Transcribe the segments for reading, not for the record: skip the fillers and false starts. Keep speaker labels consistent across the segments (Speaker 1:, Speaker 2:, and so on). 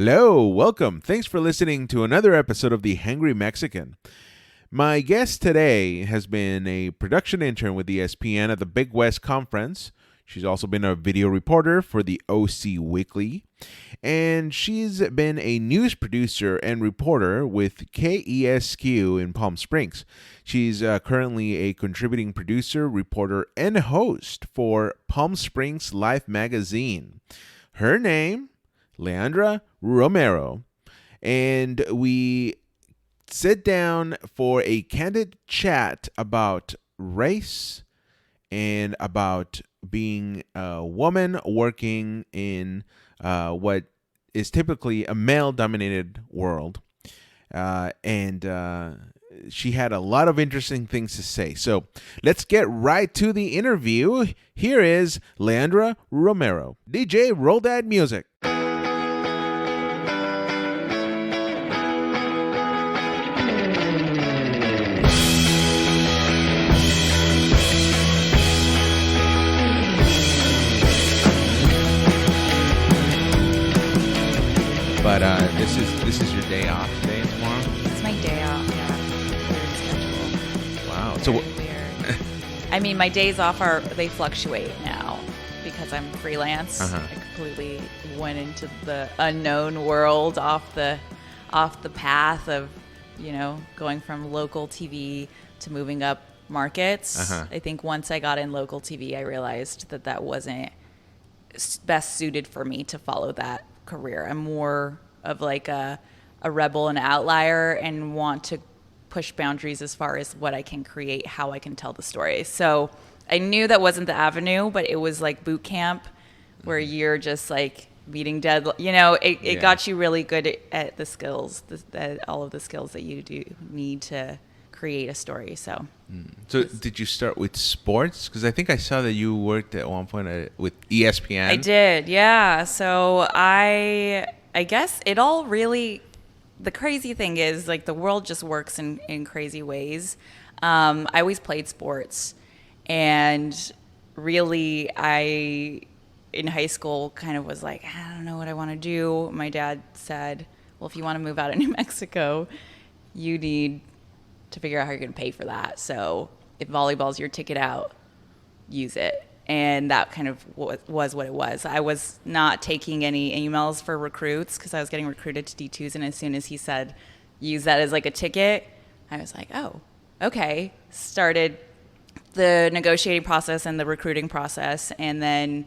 Speaker 1: Hello, welcome. Thanks for listening to another episode of the Hangry Mexican. My guest today has been a production intern with ESPN at the Big West Conference. She's also been a video reporter for the OC Weekly. And she's been a news producer and reporter with KESQ in Palm Springs. She's currently a contributing producer, reporter, and host for Palm Springs Life magazine. Her name, Leandra Romero. And we sit down for a candid chat about race and about being a woman working in what is typically a male-dominated world. And she had a lot of interesting things to say. So let's get right to the interview. Here is Leandra Romero. DJ, roll that music. But this is your day off today, tomorrow?
Speaker 2: It's my day off, yeah. Weird schedule.
Speaker 1: Wow.
Speaker 2: So weird. I mean, my days off they fluctuate now because I'm freelance. I completely went into the unknown world off the path of, going from local TV to moving up markets. I think once I got in local TV, I realized that wasn't best suited for me to follow that career. I'm more of like a rebel and outlier and want to push boundaries as far as what I can create, how I can tell the story. So I knew that wasn't the avenue, but it was like boot camp where you're just like meeting dead. It got you really good at the skills, all of the skills that you do need to create a story. So did you start with sports? Because I think I saw that you worked at one point with ESPN. I did, yeah. So I guess it all really, the crazy thing is like the world just works in crazy ways. I always played sports, and really in high school kind of was like, I don't know what I want to do. My dad said, well, if you want to move out of New Mexico, you need to figure out how you're going to pay for that. So if volleyball's your ticket out, use it. And that kind of was what it was. I was not taking any emails for recruits because I was getting recruited to D2s. And as soon as he said, use that as like a ticket, I was like, oh, okay. Started the negotiating process and the recruiting process, and then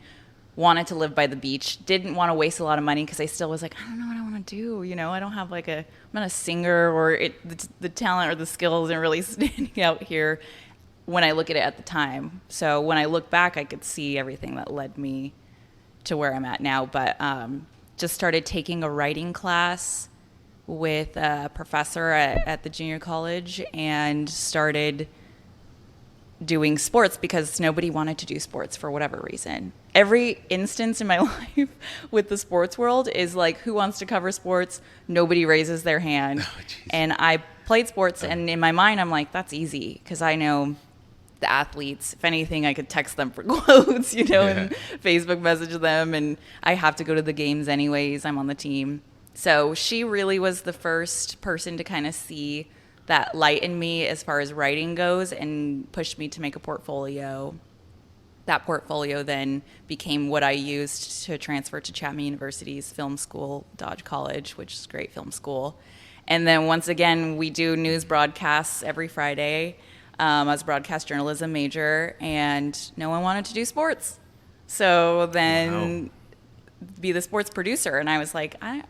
Speaker 2: wanted to live by the beach. Didn't want to waste a lot of money because I still was like, I don't know what I want to do. I don't have I'm not a singer, or the talent or the skills isn't really standing out here when I look at it at the time. So when I look back, I could see everything that led me to where I'm at now. But just started taking a writing class with a professor at the junior college, and started doing sports because nobody wanted to do sports for whatever reason. Every instance in my life with the sports world is like, who wants to cover sports? Nobody raises their hand. Oh, and I played sports, and in my mind, I'm like, that's easy because I know the athletes. If anything, I could text them for quotes, and Facebook message them, and I have to go to the games anyways. I'm on the team. So she really was the first person to kind of see that light in me as far as writing goes, and pushed me to make a portfolio. That portfolio then became what I used to transfer to Chapman University's film school, Dodge College, which is a great film school. And then once again, we do news broadcasts every Friday. I was a broadcast journalism major, and no one wanted to do sports. So then be the sports producer. And I was like, I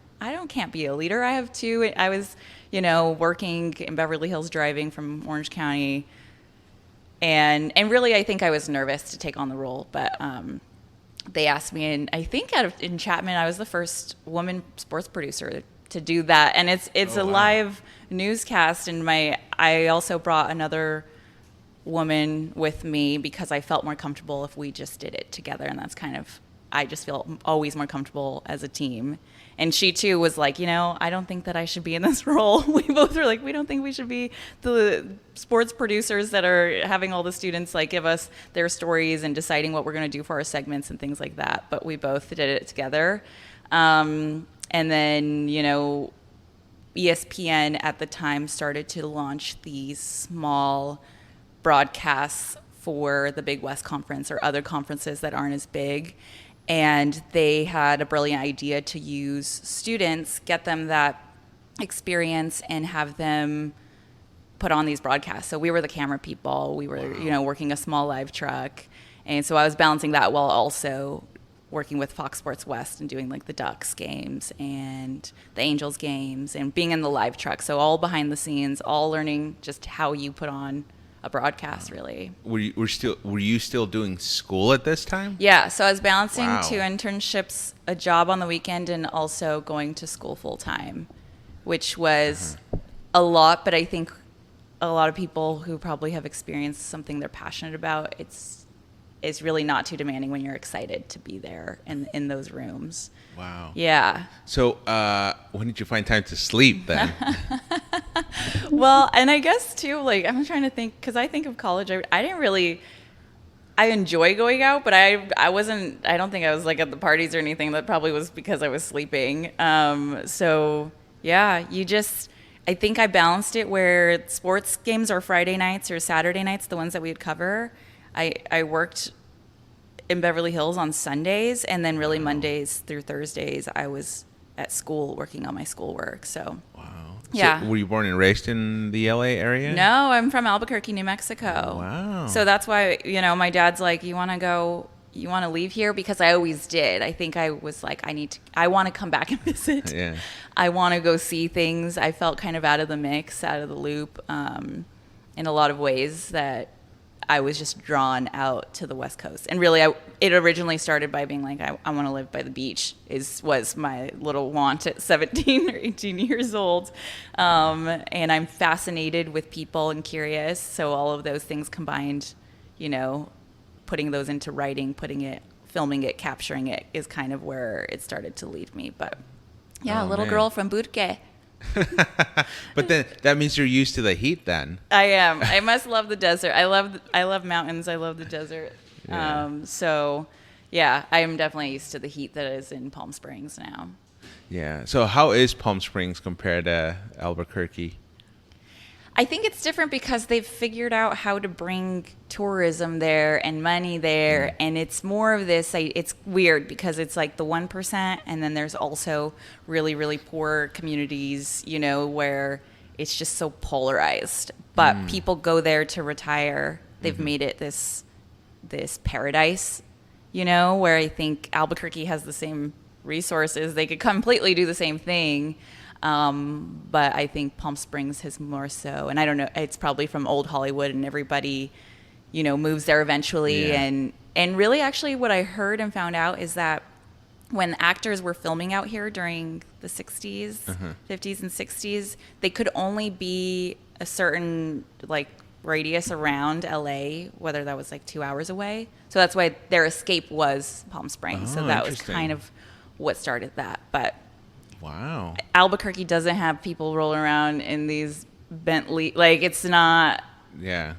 Speaker 2: can't be a leader. I have two. I was, working in Beverly Hills, driving from Orange County. And really, I think I was nervous to take on the role, but they asked me, and I think in Chapman, I was the first woman sports producer to do that. And it's live newscast, and I also brought another woman with me because I felt more comfortable if we just did it together, and that's kind of, I just feel always more comfortable as a team. And she too was like, I don't think that I should be in this role. We both were like, we don't think we should be the sports producers that are having all the students give us their stories and deciding what we're going to do for our segments and things like that. But we both did it together. And then, ESPN at the time started to launch these small broadcasts for the Big West Conference or other conferences that aren't as big. And they had a brilliant idea to use students, get them that experience, and have them put on these broadcasts. So we were the camera people. We were, working a small live truck. And so I was balancing that while also working with Fox Sports West and doing like the Ducks games and the Angels games and being in the live truck. So all behind the scenes, all learning just how you put on a broadcast, really.
Speaker 1: Were you still doing school at this time?
Speaker 2: Yeah, so I was balancing 2 internships, a job on the weekend, and also going to school full time, which was a lot. But I think a lot of people who probably have experienced something they're passionate about, it's really not too demanding when you're excited to be there in those rooms.
Speaker 1: Wow.
Speaker 2: Yeah.
Speaker 1: So when did you find time to sleep then?
Speaker 2: Well, and I guess too, like, I'm trying to think, because I think of college, I didn't really, I enjoy going out, but I don't think I was like at the parties or anything. That probably was because I was sleeping. So yeah, I think I balanced it where sports games are Friday nights or Saturday nights, the ones that we would cover. I worked in Beverly Hills on Sundays, and then really Mondays through Thursdays I was at school working on my schoolwork. So
Speaker 1: wow.
Speaker 2: Yeah.
Speaker 1: So were you born and raised in the LA area?
Speaker 2: No, I'm from Albuquerque, New Mexico.
Speaker 1: Wow.
Speaker 2: So that's why, my dad's like, you want to leave here? Because I always did. I think I was like, I want to come back and visit.
Speaker 1: Yeah.
Speaker 2: I want to go see things. I felt kind of out of the mix, out of the loop, in a lot of ways that I was just drawn out to the West Coast. And really, it originally started by being like, I want to live by the beach, was my little want at 17 or 18 years old. And I'm fascinated with people and curious. So all of those things combined, putting those into writing, filming it, capturing it is kind of where it started to lead me. But yeah, little girl from Burque.
Speaker 1: But then that means you're used to the heat then.
Speaker 2: I am. I must love the desert. I love mountains. I love the desert.
Speaker 1: Yeah.
Speaker 2: So yeah, I am definitely used to the heat that is in Palm Springs now.
Speaker 1: Yeah. So how is Palm Springs compared to Albuquerque?
Speaker 2: I think it's different because they've figured out how to bring tourism there and money there. And it's more of this, it's weird because it's like the 1%. And then there's also really, really poor communities, where it's just so polarized. But people go there to retire. They've made it this paradise, where I think Albuquerque has the same resources. They could completely do the same thing. But I think Palm Springs has more so, and I don't know, it's probably from old Hollywood and everybody, moves there eventually.
Speaker 1: Yeah.
Speaker 2: And really actually what I heard and found out is that when actors were filming out here during the 60s, 50s and 60s, they could only be a certain like radius around LA, whether that was like 2 hours away. So that's why their escape was Palm Springs. So that was kind of what started that. But
Speaker 1: wow.
Speaker 2: Albuquerque doesn't have people rolling around in these Bentley. Like, it's not.
Speaker 1: Yeah.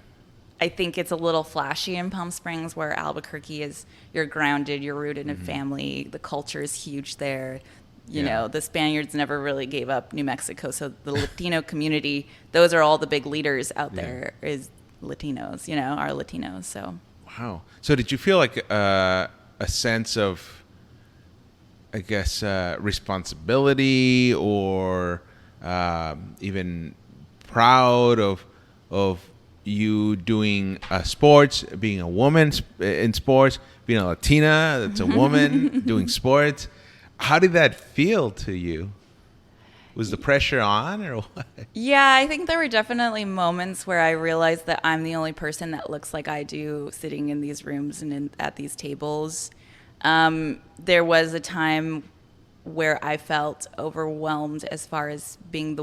Speaker 2: I think it's a little flashy in Palm Springs, where Albuquerque is, you're grounded, you're rooted in family. The culture is huge there. You know, the Spaniards never really gave up New Mexico. So the Latino community, those are all the big leaders out there is Latinos, are Latinos. So.
Speaker 1: Wow. So did you feel like a sense of, I guess, responsibility or even proud of you doing sports, being a woman in sports, being a Latina that's a woman doing sports? How did that feel to you? Was the pressure on or what?
Speaker 2: Yeah, I think there were definitely moments where I realized that I'm the only person that looks like I do sitting in these rooms and at these tables. There was a time where I felt overwhelmed as far as being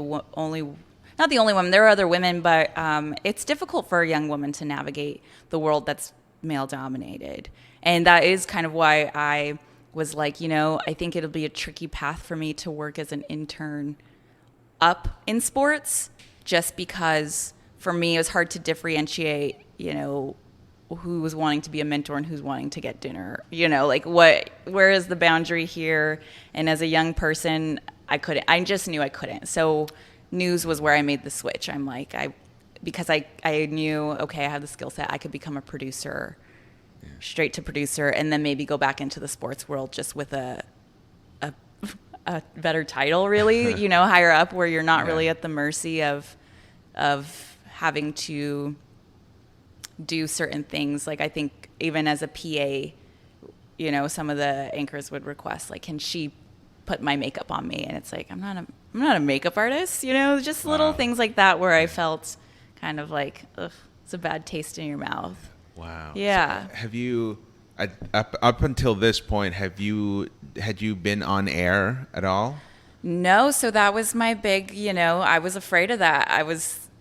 Speaker 2: not the only woman, there are other women, but it's difficult for a young woman to navigate the world that's male dominated. And that is kind of why I was like, I think it'll be a tricky path for me to work as an intern up in sports, just because for me it was hard to differentiate, who's wanting to be a mentor and who's wanting to get dinner, like where is the boundary here? And as a young person, I just knew I couldn't. So news was where I made the switch. I'm like, because I knew, okay, I have the skill set, I could become a producer, straight to producer, and then maybe go back into the sports world just with a better title, really, higher up, where you're not really at the mercy of having to do certain things. Like, I think even as a PA, some of the anchors would request, like, can she put my makeup on me? And it's like, I'm not a makeup artist, just little things like that where I felt kind of like, ugh, it's a bad taste in your mouth.
Speaker 1: Wow.
Speaker 2: Yeah.
Speaker 1: So have you, up until this point, had you been on air at all?
Speaker 2: No. So that was my big, I was afraid of that.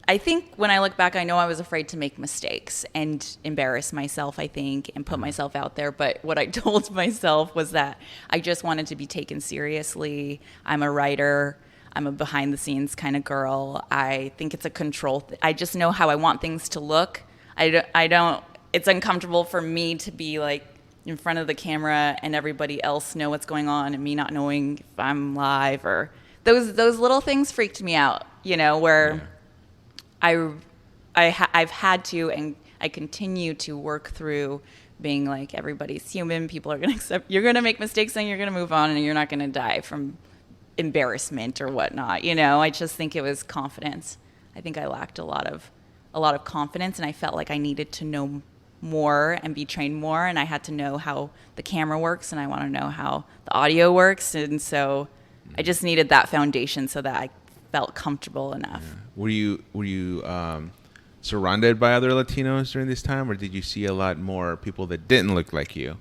Speaker 2: I think when I look back, I know I was afraid to make mistakes and embarrass myself, I think, and put myself out there. But what I told myself was that I just wanted to be taken seriously. I'm a writer. I'm a behind the scenes kind of girl. I think it's a control. I just know how I want things to look. I don't, it's uncomfortable for me to be like in front of the camera and everybody else know what's going on and me not knowing if I'm live, or those little things freaked me out, where... Yeah. I've had to, and I continue to work through being like, everybody's human. People are going to accept, you're going to make mistakes and you're going to move on, and you're not going to die from embarrassment or whatnot. I just think it was confidence. I think I lacked a lot of confidence, and I felt like I needed to know more and be trained more. And I had to know how the camera works, and I want to know how the audio works. And so I just needed that foundation so that I felt comfortable enough.
Speaker 1: Yeah. Were you surrounded by other Latinos during this time, or did you see a lot more people that didn't look like you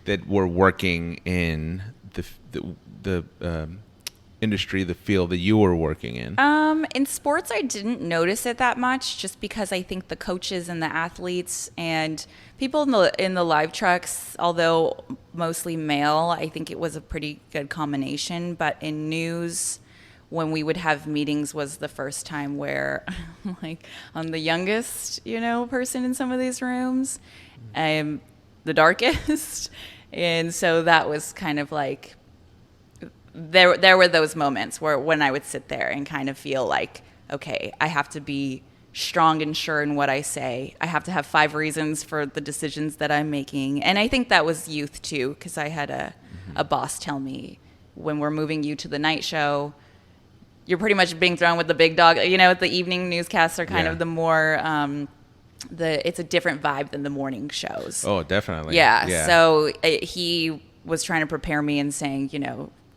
Speaker 1: that were working in the industry, the field that you were working in?
Speaker 2: In sports, I didn't notice it that much, just because I think the coaches and the athletes and people in the live trucks, although mostly male, I think it was a pretty good combination. But in news, when we would have meetings, was the first time where like, I'm the youngest, person in some of these rooms. I'm the darkest. And so that was kind of like, there were those moments where when I would sit there and kind of feel like, okay, I have to be strong and sure in what I say. I have to have 5 reasons for the decisions that I'm making. And I think that was youth too, because I had a boss tell me, when we're moving you to the night show, you're pretty much being thrown with the big dog. The evening newscasts are kind of the more, it's a different vibe than the morning shows.
Speaker 1: Oh, definitely.
Speaker 2: Yeah. So he was trying to prepare me and saying,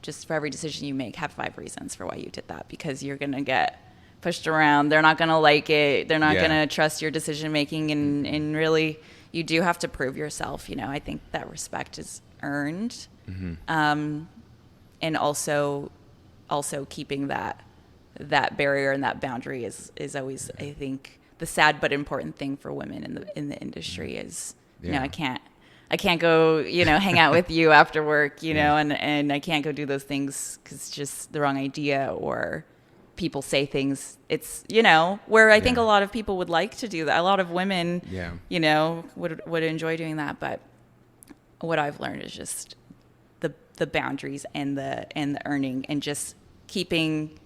Speaker 2: just for every decision you make, have 5 reasons for why you did that, because you're going to get pushed around. They're not going to like it. They're not going to trust your decision making. And really, you do have to prove yourself. I think that respect is earned. Mm-hmm. And also keeping that barrier and that boundary is always, I think, the sad but important thing for women in the industry is, I can't go, hang out with you after work, and I can't go do those things because it's just the wrong idea, or people say things. It's, where I think a lot of people would like to do that. A lot of women, would enjoy doing that. But what I've learned is just the boundaries and the earning, and just keeping,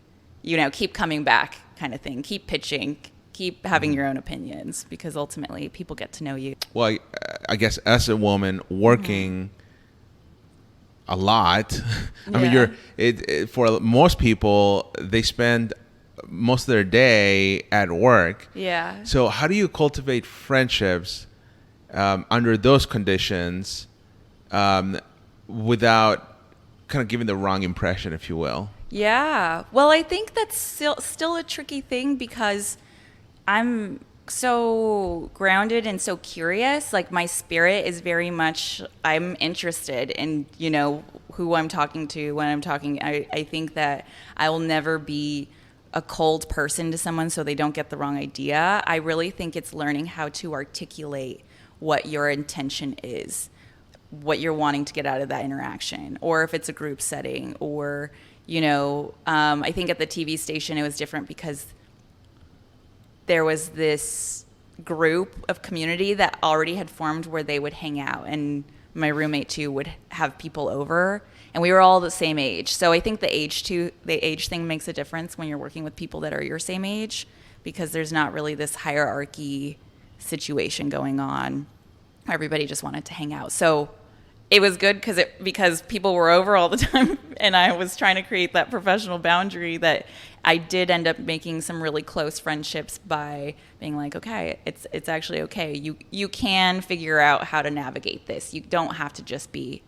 Speaker 2: keep coming back kind of thing. Keep pitching, keep having your own opinions, because ultimately people get to know you.
Speaker 1: Well, I guess as a woman working a lot, I mean, for most people, they spend most of their day at work.
Speaker 2: Yeah.
Speaker 1: So how do you cultivate friendships under those conditions without kind of giving the wrong impression, if you will?
Speaker 2: Yeah. Well, I think that's still a tricky thing, because I'm so grounded and so curious. Like, my spirit is very much, I'm interested in, who I'm talking to when I'm talking. I think that I will never be a cold person to someone so they don't get the wrong idea. I really think it's learning how to articulate what your intention is, what you're wanting to get out of that interaction, or if it's a group setting, or, I think at the TV station it was different, because there was this group of community that already had formed where they would hang out, and my roommate too would have people over, and we were all the same age. So I think the age thing makes a difference when you're working with people that are your same age, because there's not really this hierarchy situation going on. Everybody just wanted to hang out. So it was good because people were over all the time, and I was trying to create that professional boundary that I did end up making some really close friendships by being like, okay, it's actually okay. You can figure out how to navigate this. You don't have to just be,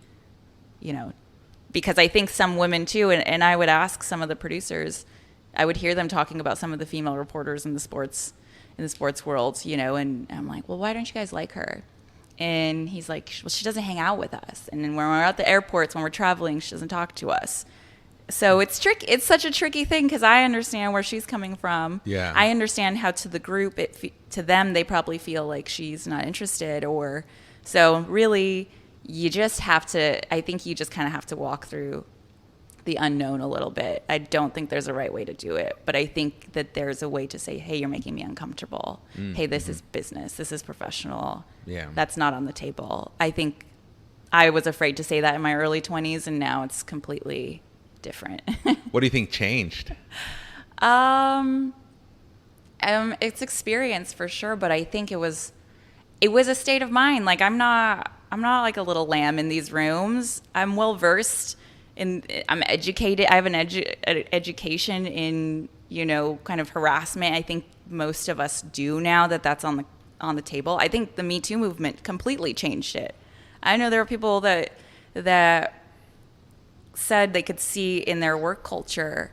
Speaker 2: because I think some women too, and I would ask some of the producers, I would hear them talking about some of the female reporters in the sports world, and I'm like, well, why don't you guys like her? And he's like, well, she doesn't hang out with us. And then when we're at the airports, when we're traveling, she doesn't talk to us. So it's tricky. It's such a tricky thing because I understand where she's coming from.
Speaker 1: Yeah.
Speaker 2: I understand how to the group, to them, they probably feel like she's not interested. So really, you just have to, I think you just kind of have to walk through the unknown a little bit. I don't think there's a right way to do it, but I think that there's a way to say, hey, you're making me uncomfortable. Hey, this is business. This is professional.
Speaker 1: Yeah.
Speaker 2: That's not on the table. I think I was afraid to say that in my early 20s, and now it's completely different.
Speaker 1: What do you think changed?
Speaker 2: It's experience for sure, but I think it was a state of mind. Like I'm not like a little lamb in these rooms. I'm well versed. I'm educated. I have an education in, kind of harassment. I think most of us do now that's on the table. I think the Me Too movement completely changed it. I know there were people that said they could see in their work culture,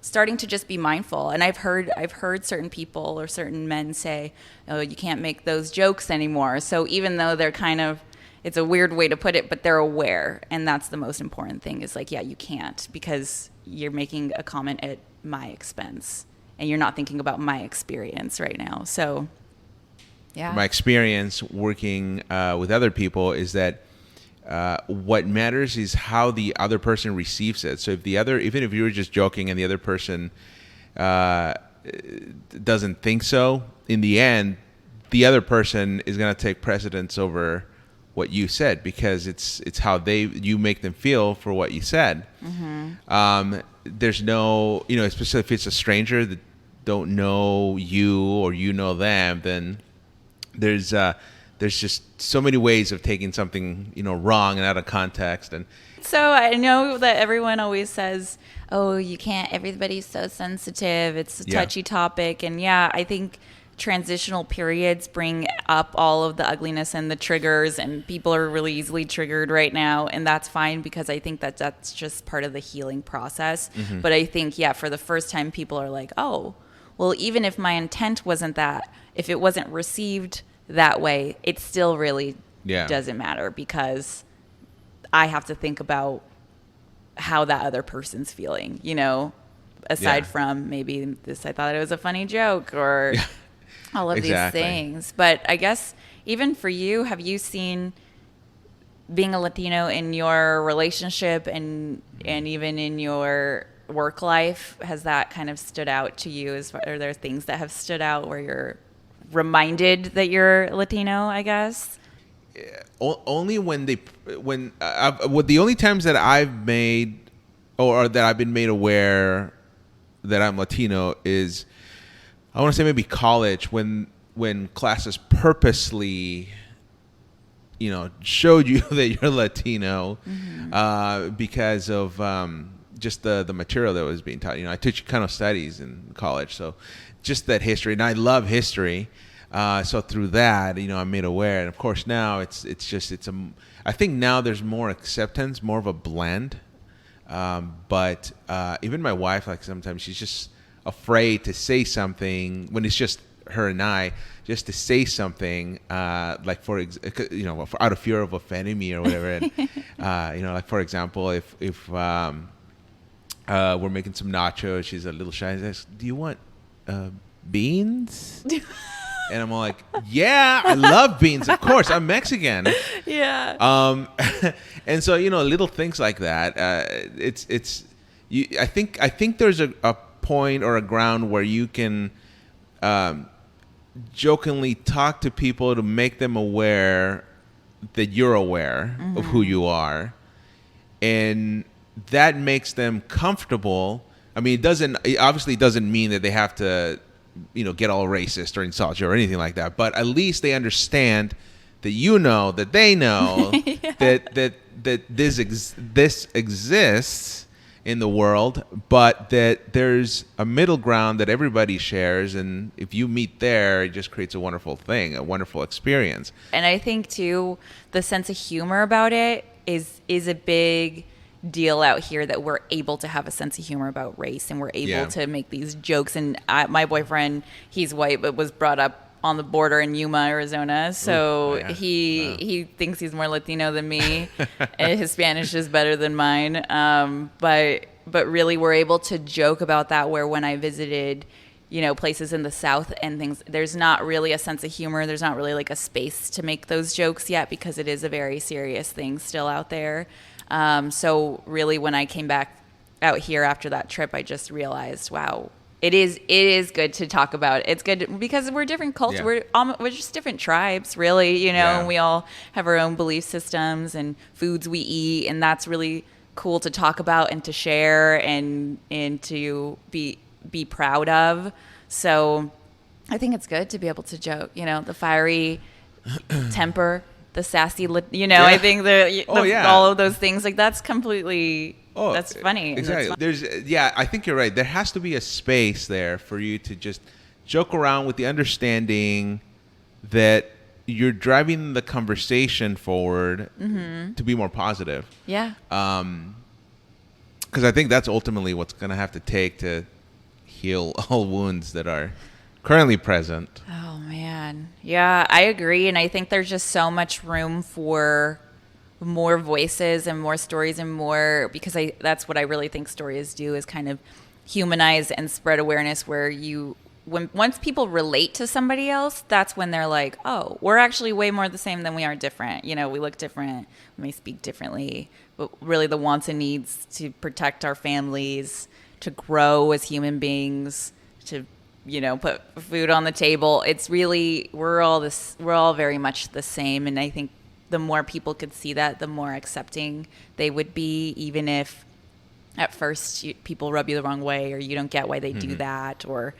Speaker 2: starting to just be mindful. And I've heard certain people or certain men say, oh, you can't make those jokes anymore. So even though they're kind of, it's a weird way to put it, but they're aware. And that's the most important thing is like, yeah, you can't because you're making a comment at my expense and you're not thinking about my experience right now. So, yeah.
Speaker 1: My experience working with other people is that what matters is how the other person receives it. So even if you were just joking and the other person doesn't think so, in the end, the other person is going to take precedence over what you said because it's how you make them feel for what you said. Mm-hmm. There's no, especially if it's a stranger that don't know you or you know them, then there's just so many ways of taking something, wrong and out of context. And
Speaker 2: so I know that everyone always says, oh, you can't, everybody's so sensitive. It's a touchy topic. And yeah, I think transitional periods bring up all of the ugliness and the triggers, and people are really easily triggered right now. And that's fine because I think that's just part of the healing process. Mm-hmm. But I think, for the first time, people are like, oh, well, even if my intent wasn't that, if it wasn't received that way, it still really doesn't matter because I have to think about how that other person's feeling, aside from maybe I thought it was a funny joke or all of these things. But I guess even for you, have you seen being a Latino in your relationship and even in your work life, has that kind of stood out to you? Are there things that have stood out where you're reminded that you're Latino, I guess?
Speaker 1: Only the only times that I've made or that I've been made aware that I'm Latino is, I want to say maybe college when classes purposely, showed you that you're Latino, mm-hmm. Because of just the material that was being taught. I took Chicano studies in college, so just that history, and I love history. So through that, I'm made aware, and of course now I think now there's more acceptance, more of a blend. But even my wife, like sometimes she's just afraid to say something when it's just her and I, just to say something, like out of fear of offending me or whatever. And like for example, if we're making some nachos, she's a little shy. She says, "Do you want beans?" And I'm all like, "Yeah, I love beans. Of course, I'm Mexican."
Speaker 2: Yeah.
Speaker 1: And so little things like that. I think there's a point or a ground where you can jokingly talk to people to make them aware that you're aware of who you are, and that makes them comfortable. I mean, it obviously doesn't mean that they have to, get all racist or insult you or anything like that, but at least they understand that that they know that this exists in the world, but that there's a middle ground that everybody shares, and if you meet there, it just creates a wonderful thing, a wonderful experience.
Speaker 2: And I think too, the sense of humor about it is a big deal out here, that we're able to have a sense of humor about race, and we're able to make these jokes. And my boyfriend, he's white but was brought up on the border in Yuma, Arizona, so he thinks he's more Latino than me, and his Spanish is better than mine. But really, we're able to joke about that. Where when I visited, places in the South and things, there's not really a sense of humor. There's not really like a space to make those jokes yet, because it is a very serious thing still out there. So really, when I came back out here after that trip, I just realized, wow. It is good to talk about. It's good because we're different cultures. Yeah. We're just different tribes, really, and we all have our own belief systems and foods we eat, and that's really cool to talk about and to share and to be proud of. So I think it's good to be able to joke, the fiery temper, the sassy, I think all of those things, like that's completely... Oh, that's funny.
Speaker 1: Exactly. I think you're right. There has to be a space there for you to just joke around with the understanding that you're driving the conversation forward to be more positive.
Speaker 2: Yeah.
Speaker 1: Because I think that's ultimately what's going to have to take to heal all wounds that are currently present.
Speaker 2: Oh, man. Yeah, I agree. And I think there's just so much room for more voices and more stories and more, because that's what I really think stories do, is kind of humanize and spread awareness, where once people relate to somebody else, that's when they're like, oh, we're actually way more the same than we are different. We look different, we may speak differently, but really the wants and needs to protect our families, to grow as human beings, to put food on the table. It's really, we're all very much the same. And I think the more people could see that, the more accepting they would be, even if at first people rub you the wrong way, or you don't get why they do that, or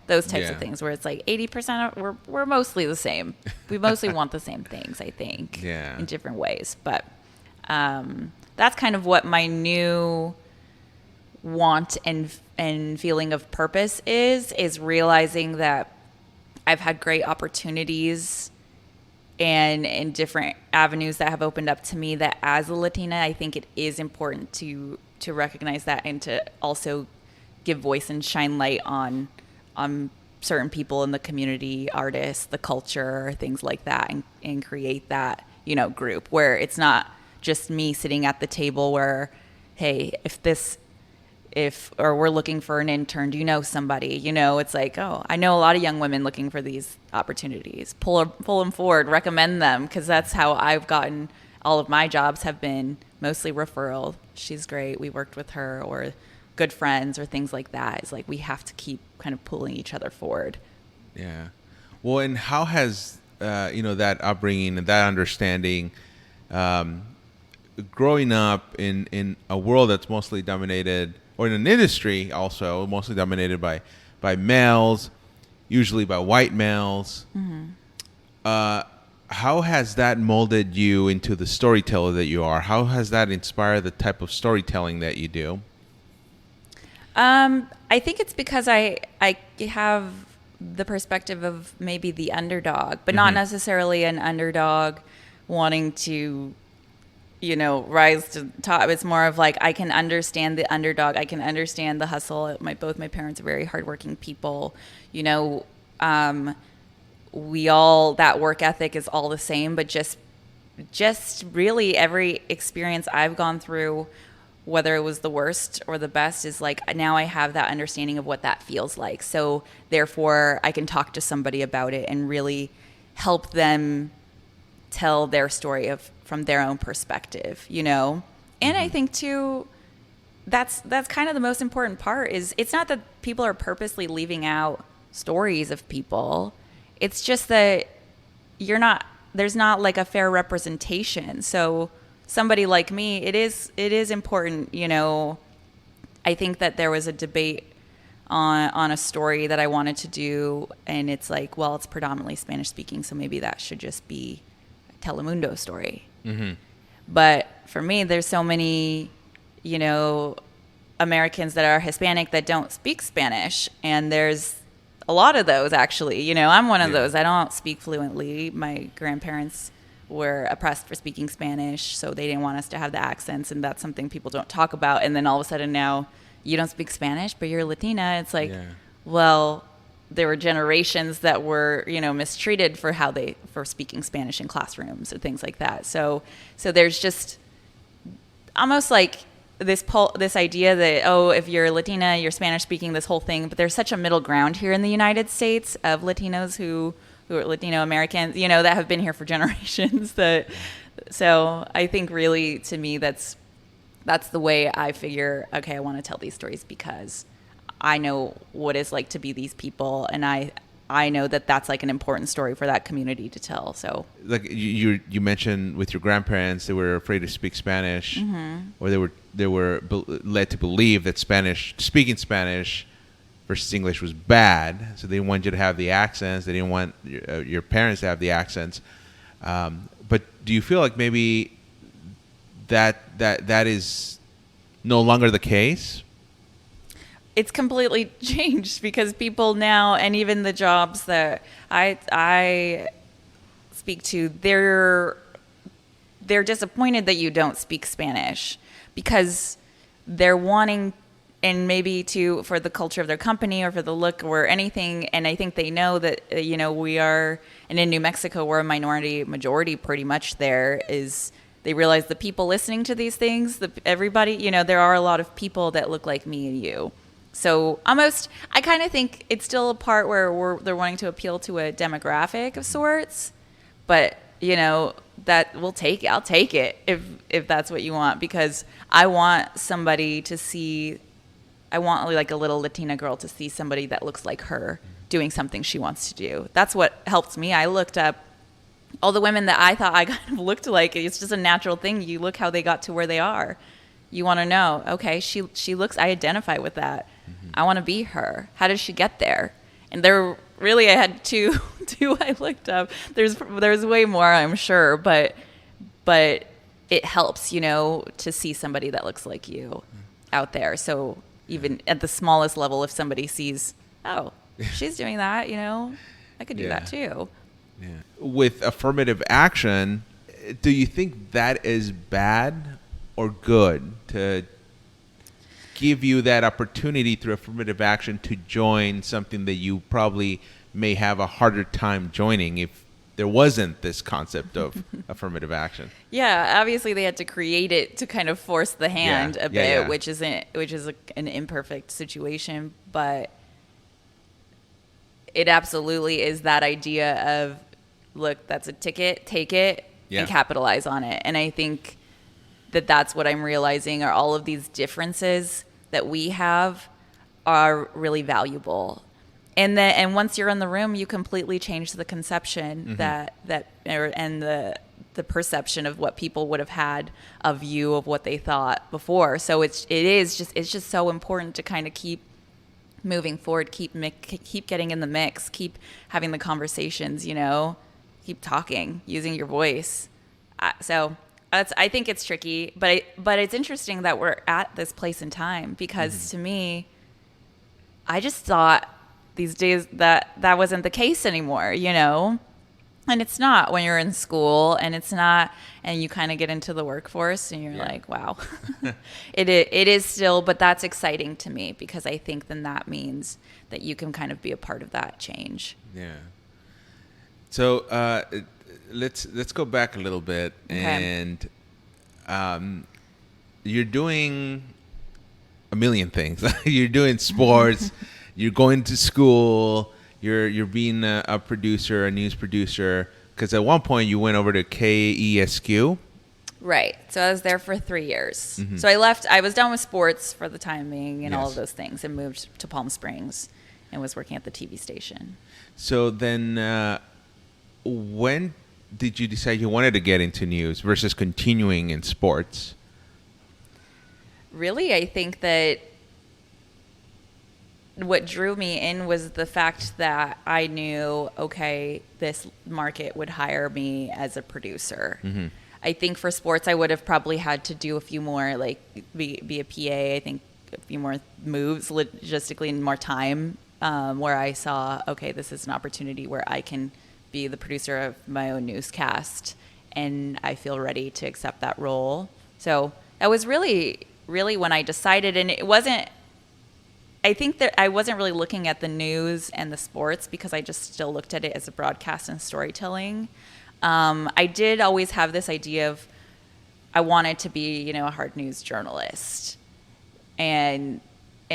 Speaker 2: those types of things, where it's like 80% we're mostly the same. We mostly want the same things, I think, in different ways. But that's kind of what my new want and feeling of purpose is realizing that I've had great opportunities and different avenues that have opened up to me, that as a Latina, I think it is important to recognize that, and to also give voice and shine light on certain people in the community, artists, the culture, things like that, and create that, group where it's not just me sitting at the table where, hey, or we're looking for an intern, do you know somebody? It's like, oh, I know a lot of young women looking for these opportunities. Pull them forward, recommend them, because that's how I've gotten all of my jobs, have been mostly referral. She's great, we worked with her, or good friends, or things like that. It's like we have to keep kind of pulling each other forward.
Speaker 1: Yeah. Well, and how has that upbringing and that understanding, growing up in a world that's mostly dominated, or in an industry also mostly dominated by males, usually by white males. How has that molded you into the storyteller that you are? How has that inspired the type of storytelling that you do?
Speaker 2: I think it's because I have the perspective of maybe the underdog, but not necessarily an underdog wanting to rise to the top. It's more of like, I can understand the underdog. I can understand the hustle. Both my parents are very hardworking people. We all, that work ethic is all the same, but just really every experience I've gone through, whether it was the worst or the best, is like, now I have that understanding of what that feels like. So therefore I can talk to somebody about it and really help them tell their story from their own perspective, And I think too, that's kind of the most important part, is it's not that people are purposely leaving out stories of people. it's just that there's not like a fair representation. So somebody like me, it is important, I think that there was a debate on a story that I wanted to do, and it's like, well, it's predominantly Spanish speaking, so maybe that should just be a Telemundo story. Mm-hmm. But for me, there's so many, Americans that are Hispanic that don't speak Spanish, and there's a lot of those, actually. I'm one of those. I don't speak fluently. My grandparents were oppressed for speaking Spanish, so they didn't want us to have the accents, and that's something people don't talk about. And then all of a sudden now, you don't speak Spanish, but you're Latina. It's like, well, there were generations that were, mistreated for speaking Spanish in classrooms and things like that. So there's just almost like this idea that, oh, if you're Latina, you're Spanish speaking, this whole thing. But there's such a middle ground here in the United States of Latinos who are Latino Americans, that have been here for generations. So I think really, to me, that's the way I figure, okay, I want to tell these stories because I know what it's like to be these people, and I know that that's like an important story for that community to tell. So,
Speaker 1: like you mentioned with your grandparents, they were afraid to speak Spanish, or they were led to believe that speaking Spanish versus English was bad, so they didn't want you to have the accents. They didn't want your parents to have the accents. But do you feel like maybe that is no longer the case?
Speaker 2: It's completely changed because people now, and even the jobs that I speak to, they're disappointed that you don't speak Spanish because they're wanting, and maybe for the culture of their company or for the look or anything. And I think they know that, we are, and in New Mexico, we're a majority pretty much there is, they realize the people listening to these things, everybody, there are a lot of people that look like me and you. So I kind of think it's still a part where they're wanting to appeal to a demographic of sorts, but that I'll take it if that's what you want, because I want somebody to see, I want like a little Latina girl to see somebody that looks like her doing something she wants to do. That's what helped me. I looked up all the women that I thought I kind of looked like. It's just a natural thing. You look how they got to where they are. You want to know, okay, she looks, I identify with that. Mm-hmm. I want to be her. How did she get there? And I had two I looked up. There's way more, I'm sure, but it helps, to see somebody that looks like you out there. So even at the smallest level, if somebody sees, oh, she's doing that, I could do that too.
Speaker 1: Yeah. With affirmative action, do you think that is bad or good to give you that opportunity through affirmative action to join something that you probably may have a harder time joining if there wasn't this concept of affirmative action?
Speaker 2: Yeah, obviously they had to create it to kind of force the hand a bit, which is an imperfect situation, but it absolutely is that idea of, look, that's a ticket, take it, and capitalize on it. And I think that's what I'm realizing are all of these differences that we have are really valuable. And once you're in the room, you completely change the conception and the perception of what people would have had of you, of what they thought before. So it's just so important to kind of keep moving forward, keep getting in the mix, keep having the conversations, keep talking, using your voice. I think it's tricky, but it's interesting that we're at this place in time because to me, I just thought these days that wasn't the case anymore, and it's not when you're in school, and it's not, and you kind of get into the workforce and you're like, wow, it is still, but that's exciting to me because I think then that means that you can kind of be a part of that change.
Speaker 1: Yeah. So, let's go back a little bit, and you're doing a million things. You're doing sports, you're going to school, you're being a producer, a news producer. Because at one point you went over to KESQ.
Speaker 2: Right. So I was there for 3 years. So I left. I was done with sports for the time being and all of those things, and moved to Palm Springs. and was working at the TV station.
Speaker 1: So then, when did you decide you wanted to get into news versus continuing in sports?
Speaker 2: Really, I think that what drew me in was the fact that I knew, okay, this market would hire me as a producer. Mm-hmm. I think for sports, I would have probably had to do a few more, like be a PA, I think a few more moves logistically and more time, where I saw, okay, this is an opportunity where I can be the producer of my own newscast, and I feel ready to accept that role. So that was really when I decided, and it wasn't, I think that I wasn't really looking at the news and the sports because I just still looked at it as a broadcast and storytelling. I did always have this idea of I wanted to be, a hard news journalist. And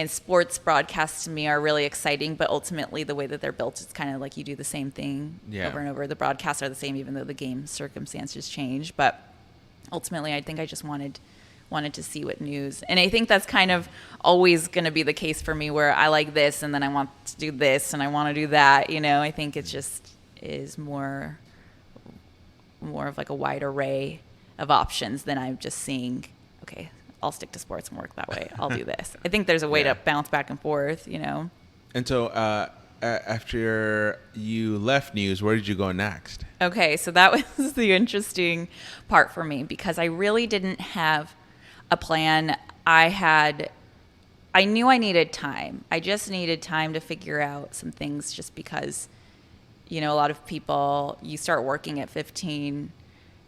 Speaker 2: sports broadcasts to me are really exciting, but ultimately the way that they're built, it's kind of like you do the same thing over and over. The broadcasts are the same, even though the game circumstances change. But ultimately, I think I just wanted to see what news. And I think that's kind of always going to be the case for me, where I like this and then I want to do this and I want to do that. I think it just is more of like a wide array of options than I'm just seeing, okay, I'll stick to sports and work that way. I'll do this. I think there's a way to bounce back and forth,
Speaker 1: And so after you left news, where did you go next?
Speaker 2: Okay, so that was the interesting part for me because I really didn't have a plan. I knew I needed time. I just needed time to figure out some things just because, a lot of people, you start working at 15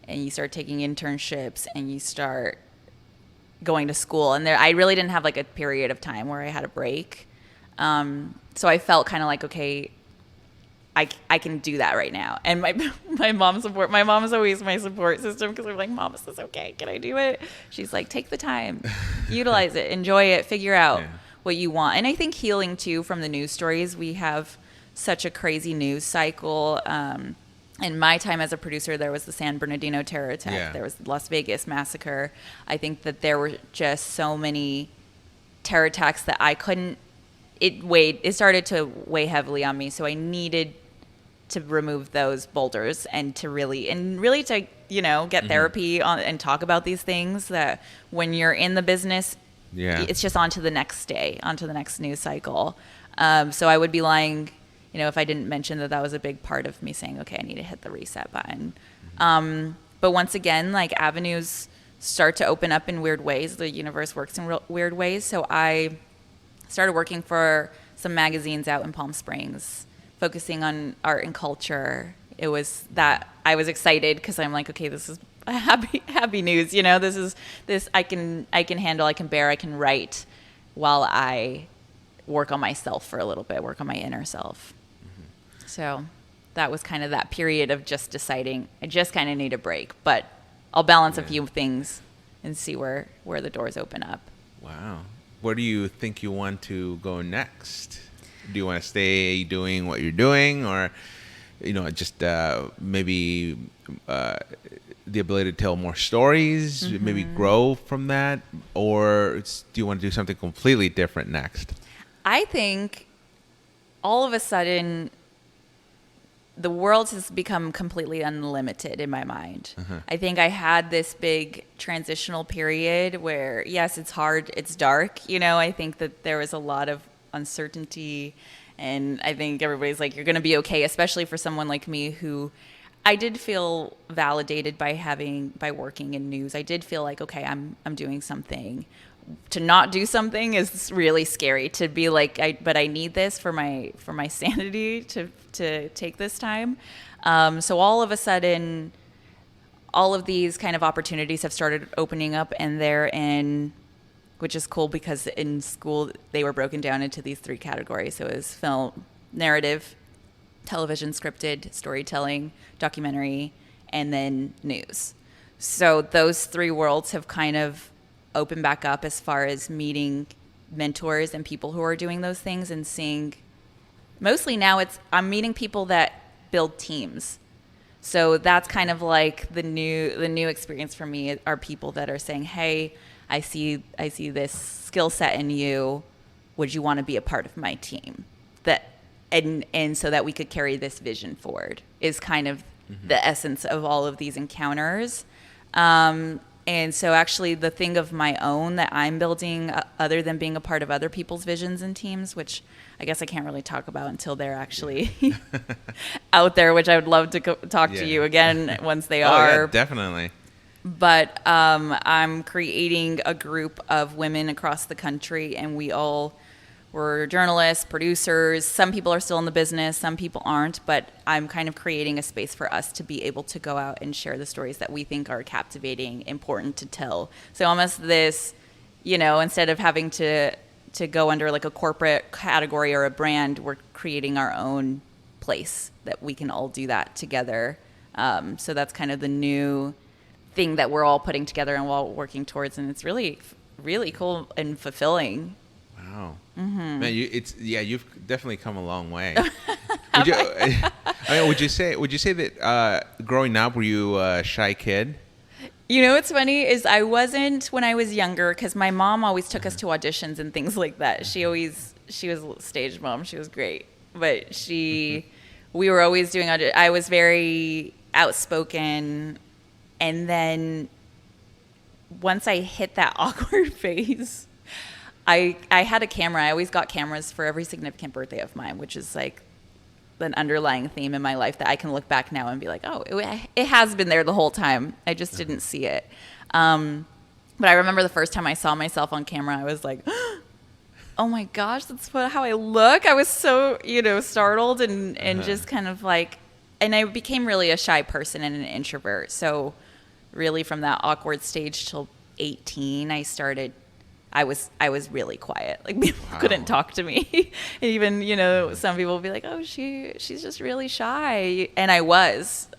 Speaker 2: and you start taking internships and you start going to school. And I really didn't have like a period of time where I had a break. So I felt kind of like, okay, I can do that right now. And my mom is always my support system because I'm like, Mom, is this okay? Can I do it? She's like, take the time, utilize it, enjoy it, figure out what you want. And I think healing too from the news stories, we have such a crazy news cycle. In my time as a producer, there was the San Bernardino terror attack. There was the Las Vegas massacre. I think that there were just so many terror attacks that I couldn't, it started to weigh heavily on me. So I needed to remove those boulders and really to, get therapy on and talk about these things that when you're in the business, it's just on to the next day, on to the next news cycle. So I would be lying, if I didn't mention that was a big part of me saying, okay, I need to hit the reset button. But once again, like avenues start to open up in weird ways. The universe works in weird ways. So I started working for some magazines out in Palm Springs, focusing on art and culture. It was that I was excited because I'm like, okay, this is happy news. This I can handle, I can bear, I can write while I work on myself for a little bit, work on my inner self. Mm-hmm. So that was kind of that period of just deciding I just kind of need a break, but I'll balance a few things and see where the doors open up.
Speaker 1: Wow. Where do you think you want to go next? Do you want to stay doing what you're doing, or, just maybe the ability to tell more stories, maybe grow from that, or do you want to do something completely different next?
Speaker 2: I think all of a sudden the world has become completely unlimited in my mind. I think I had this big transitional period where, yes, it's hard, it's dark. I think that there was a lot of uncertainty, and I think everybody's like, you're going to be okay, especially for someone like me who I did feel validated by working in news. I did feel like, okay, I'm doing something. To not do something is really scary. To be like, but I need this for my sanity to take this time. So all of a sudden, all of these kind of opportunities have started opening up, and which is cool because in school they were broken down into these 3 categories. So it was film, narrative, television, scripted, storytelling, documentary, and then news. So those 3 worlds have kind of open back up as far as meeting mentors and people who are doing those things, and seeing mostly now I'm meeting people that build teams. So that's kind of like the new experience for me are people that are saying, hey, I see this skill set in you. Would you want to be a part of my team? That and so that we could carry this vision forward is kind of the essence of all of these encounters. And so actually the thing of my own that I'm building, other than being a part of other people's visions and teams, which I guess I can't really talk about until they're actually out there, which I would love to talk to you again once they are.
Speaker 1: Yeah, definitely.
Speaker 2: But I'm creating a group of women across the country, and we all were journalists, producers. Some people are still in the business, some people aren't, but I'm kind of creating a space for us to be able to go out and share the stories that we think are captivating, important to tell. So almost this, instead of having to go under like a corporate category or a brand, we're creating our own place that we can all do that together. So that's kind of the new thing that we're all putting together and we're all working towards, and it's really, really cool and fulfilling.
Speaker 1: Wow, man, you've definitely come a long way. Would you say that growing up, were you a shy kid?
Speaker 2: What's funny is I wasn't when I was younger, because my mom always took us to auditions and things like that. She was a stage mom. She was great, but we were always doing auditions. I was very outspoken, and then once I hit that awkward phase, I had a camera. I always got cameras for every significant birthday of mine, which is like an underlying theme in my life that I can look back now and be like, oh, it has been there the whole time. I just didn't see it. But I remember the first time I saw myself on camera, I was like, oh my gosh, that's how I look. I was so, startled and just kind of like, and I became really a shy person and an introvert. So really from that awkward stage till 18, I was really quiet. Like people couldn't talk to me. And even, some people would be like, oh, she's just really shy. And I was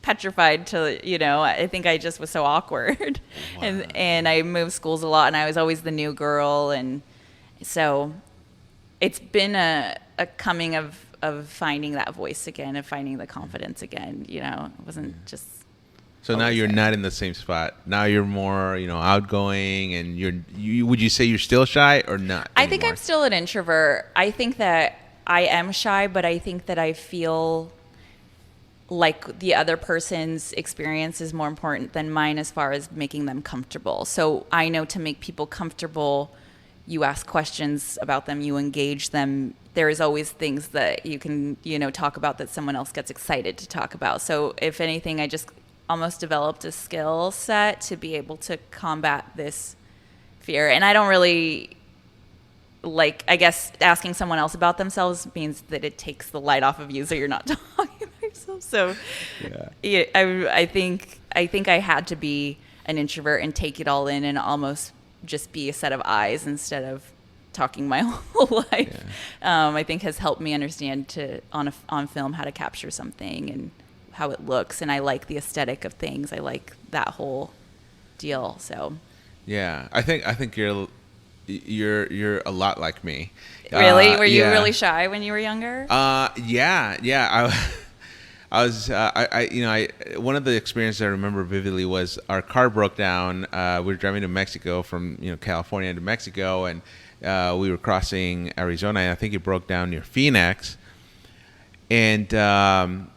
Speaker 2: petrified to, I think I just was so awkward. Wow. And I moved schools a lot, and I was always the new girl. And so it's been a coming of finding that voice again, of finding the confidence again. It wasn't just.
Speaker 1: So now you're not in the same spot. Now you're more, outgoing, and would you say you're still shy or not anymore?
Speaker 2: I think I'm still an introvert. I think that I am shy, but I think that I feel like the other person's experience is more important than mine as far as making them comfortable. So I know to make people comfortable, you ask questions about them, you engage them. There is always things that you can, talk about that someone else gets excited to talk about. So if anything, I just almost developed a skill set to be able to combat this fear. And I don't really I guess asking someone else about themselves means that it takes the light off of you, so you're not talking about yourself. So yeah, I think I had to be an introvert and take it all in and almost just be a set of eyes instead of talking my whole life. Yeah. I think has helped me understand on film how to capture something and how it looks, and I like the aesthetic of things. I like that whole deal. So
Speaker 1: yeah, I think you're a lot like me.
Speaker 2: Really? Were you really shy when you were younger?
Speaker 1: Yeah. I was one of the experiences I remember vividly was our car broke down. We were driving to Mexico from California to Mexico, and we were crossing Arizona, and I think it broke down near Phoenix, and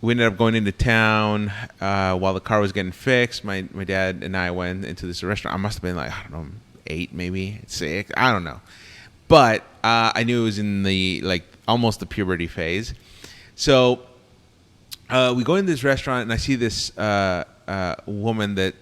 Speaker 1: we ended up going into town while the car was getting fixed. My dad and I went into this restaurant. I must have been like, I don't know, 8, maybe 6. I don't know. But I knew it was in the almost the puberty phase. So we go into this restaurant, and I see this woman that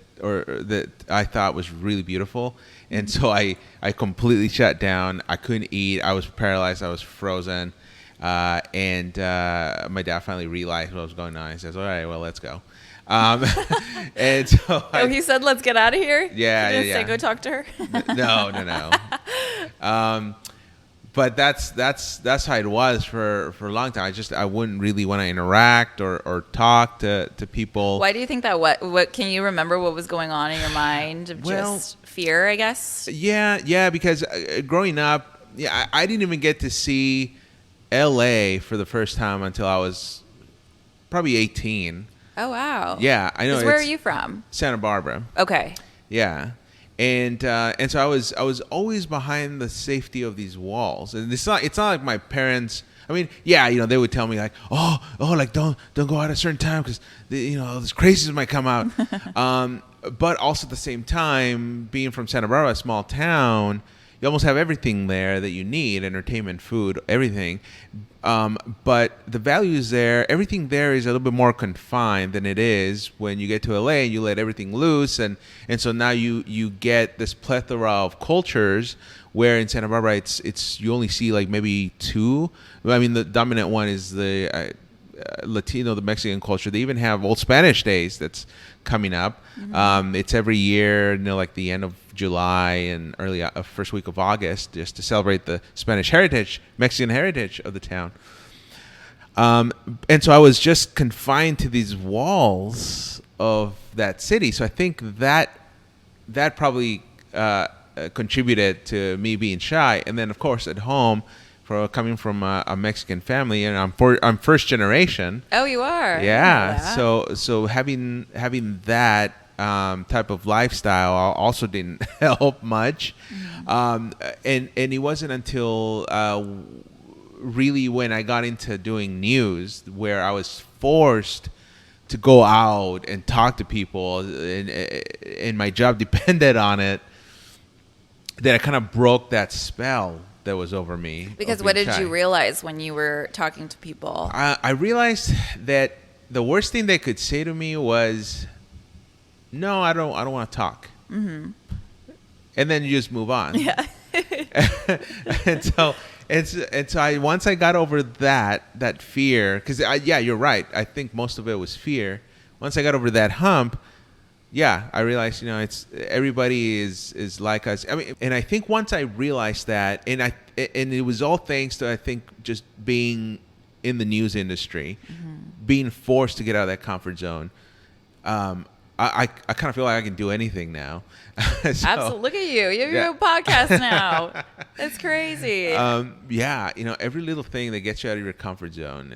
Speaker 1: I thought was really beautiful. And so I completely shut down. I couldn't eat. I was paralyzed. I was frozen. And my dad finally realized what was going on. He says, all right, well, let's go. And so
Speaker 2: he said, let's get out of here?
Speaker 1: Yeah.
Speaker 2: He didn't say go talk to her?
Speaker 1: No. But that's how it was for a long time. I wouldn't really want to interact or talk to people.
Speaker 2: Why do you think that? What can you remember what was going on in your mind of just fear, I guess?
Speaker 1: Yeah, because growing up, I didn't even get to see LA for the first time until I was probably 18.
Speaker 2: Oh, wow.
Speaker 1: Yeah, I know.
Speaker 2: Where are you from?
Speaker 1: Santa Barbara.
Speaker 2: Okay.
Speaker 1: Yeah. And so I was always behind the safety of these walls. And it's not like my parents. I mean, yeah, they would tell me like, like don't go out at a certain time because this crazies might come out. But also at the same time, being from Santa Barbara, a small town, you almost have everything there that you need: entertainment, food, everything. But the values there, everything there is a little bit more confined than it is when you get to LA and you let everything loose. And so now you get this plethora of cultures where in Santa Barbara, it's you only see like maybe two. I mean, the dominant one is the Latino, the Mexican culture. They even have Old Spanish Days that's coming up. Mm-hmm. It's every year, like the end of July and early first week of August, just to celebrate the Spanish heritage, Mexican heritage of the town. And so I was just confined to these walls of that city. So I think that probably contributed to me being shy. And then, of course, at home, coming from a Mexican family, and I'm first generation.
Speaker 2: Oh, you are?
Speaker 1: Yeah. So having that type of lifestyle also didn't help much. Mm-hmm. And it wasn't until really when I got into doing news where I was forced to go out and talk to people, and my job depended on it, that I kind of broke that spell that was over me.
Speaker 2: Because what did you realize when you were talking to people?
Speaker 1: I realized that the worst thing they could say to me was, "No, I don't want to talk." Mm-hmm. And then you just move on. Yeah. and so once I got over that fear, because you're right. I think most of it was fear. Once I got over that hump, I realized, it's everybody is like us. I mean, and I think once I realized that, and it was all thanks to, I think, just being in the news industry, mm-hmm. being forced to get out of that comfort zone. I kind of feel like I can do anything now.
Speaker 2: Absolutely. Look at you. You have a podcast now. That's crazy.
Speaker 1: Every little thing that gets you out of your comfort zone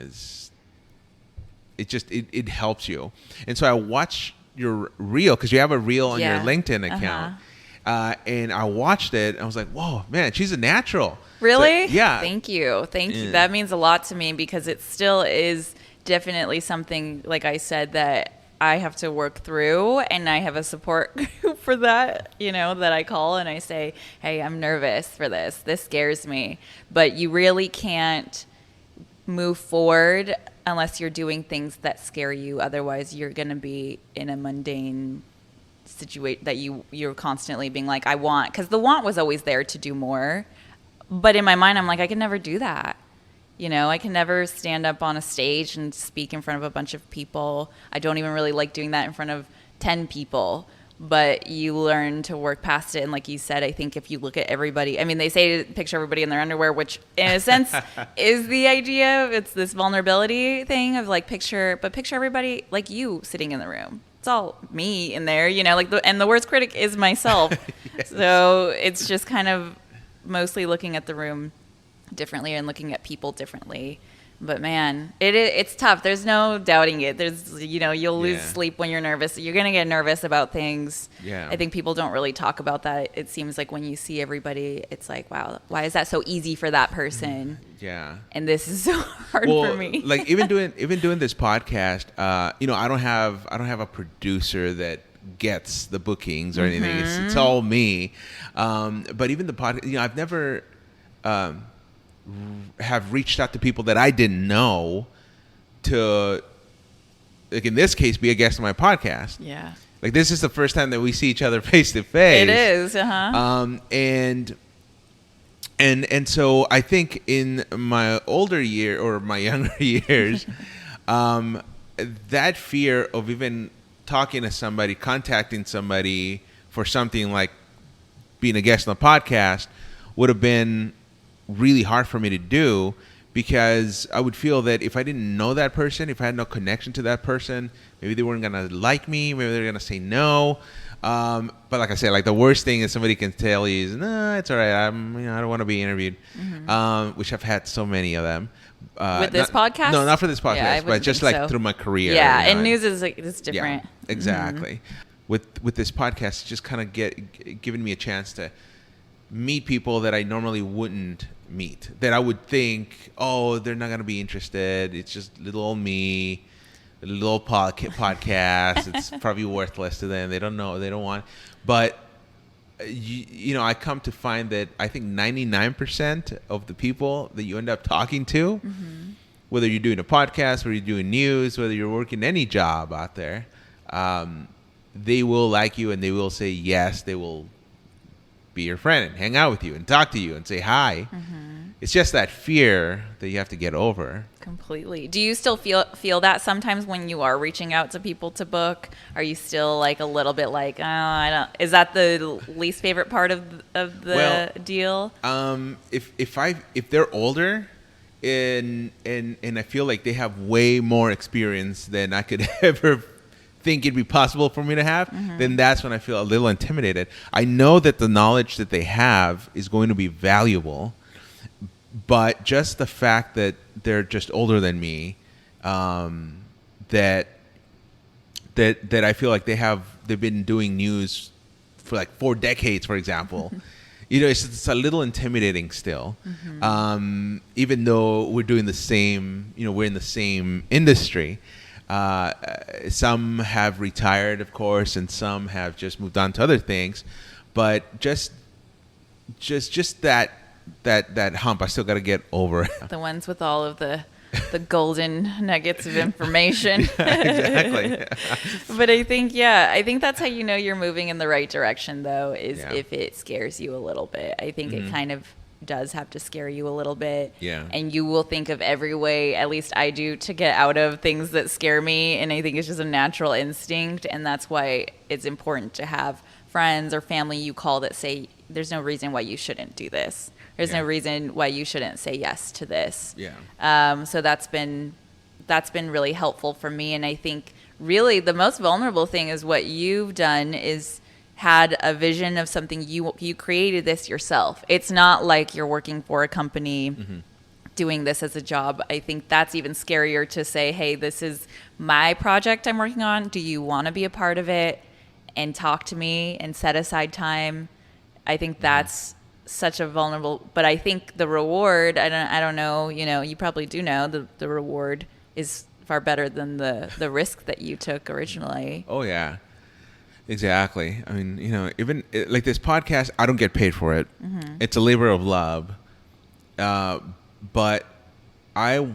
Speaker 1: it helps you. And so I watch your reel, because you have a reel on your LinkedIn account. Uh-huh. And I watched it and I was like, whoa, man, she's a natural.
Speaker 2: Really?
Speaker 1: So, yeah.
Speaker 2: Thank you. That means a lot to me, because it still is definitely something, like I said, that I have to work through, and I have a support group for that, that I call and I say, hey, I'm nervous for this. This scares me. But you really can't move forward unless you're doing things that scare you. Otherwise, you're going to be in a mundane situation that you're constantly being like, I want, because the want was always there to do more. But in my mind, I'm like, I can never do that. I can never stand up on a stage and speak in front of a bunch of people. I don't even really like doing that in front of 10 people. But you learn to work past it. And like you said, I think if you look at everybody, I mean, they say picture everybody in their underwear, which in a sense is the idea. It's this vulnerability thing of like picture everybody like you sitting in the room. It's all me in there, and the worst critic is myself. Yes. So it's just kind of mostly looking at the room differently and looking at people differently. But man, it's tough. There's no doubting it. There's, you'll lose sleep when you're nervous. You're going to get nervous about things. Yeah. I think people don't really talk about that. It seems like when you see everybody, it's like, wow, why is that so easy for that person? Yeah. And this is so hard for me.
Speaker 1: Like even doing this podcast, I don't have a producer that gets the bookings or anything. Mm-hmm. It's all me. But even the podcast, I've never have reached out to people that I didn't know to, like in this case, be a guest on my podcast. Yeah. Like this is the first time that we see each other face to face.
Speaker 2: It is. Uh-huh.
Speaker 1: And so I think in my older year or my younger years, that fear of even talking to somebody, contacting somebody for something like being a guest on the podcast would have been really hard for me to do, because I would feel that if I didn't know that person, if I had no connection to that person, maybe they weren't gonna like me, maybe they're gonna say no. But like I said, like the worst thing is somebody can tell you is, no, it's all right. I don't want to be interviewed, which I've had so many of them.
Speaker 2: With this podcast?
Speaker 1: No, not for this podcast, but just like through my career.
Speaker 2: Yeah, and news is like it's different.
Speaker 1: Yeah, exactly. with this podcast, it's just kind of giving me a chance to meet people that I normally wouldn't meet, that I would think, oh, they're not going to be interested. It's just little old me, a little old podcast. It's probably worthless to them. They don't know. They don't want. But, I come to find that I think 99% of the people that you end up talking to, whether you're doing a podcast, whether you're doing news, whether you're working any job out there, they will like you and they will say yes. They will be your friend and hang out with you and talk to you and say hi. It's just that fear that you have to get over.
Speaker 2: Completely. Do you still feel that sometimes when you are reaching out to people to book? Are you still like a little bit like, oh, I don't? Is that the least favorite part of the deal?
Speaker 1: If they're older and I feel like they have way more experience than I could ever think it'd be possible for me to have, then that's when I feel a little intimidated. I know that the knowledge that they have is going to be valuable, but just the fact that they're just older than me, that I feel like they've been doing news for like 4 decades, for example. It's a little intimidating still, even though we're doing the same. We're in the same industry. Some have retired, of course, and some have just moved on to other things. But just that hump, I still got to get over.
Speaker 2: The ones with all of the golden nuggets of information.
Speaker 1: Exactly.
Speaker 2: But I think that's how you know you're moving in the right direction, though, is if it scares you a little bit. I think it kind of does have to scare you a little bit.
Speaker 1: Yeah.
Speaker 2: And you will think of every way, at least I do, to get out of things that scare me. And I think it's just a natural instinct. And that's why it's important to have friends or family you call that say, there's no reason why you shouldn't do this. There's no reason why you shouldn't say yes to this.
Speaker 1: Yeah.
Speaker 2: So that's been really helpful for me. And I think really the most vulnerable thing is what you've done is had a vision of something. You created this yourself. It's not like you're working for a company doing this as a job. I think that's even scarier to say, hey, this is my project I'm working on. Do you want to be a part of it? And talk to me and set aside time. I think that's such a vulnerable, but I think the reward, I don't know, you probably do know the reward is far better than the risk that you took originally.
Speaker 1: Oh yeah. Exactly. I mean, even like this podcast, I don't get paid for it. It's a labor of love. But I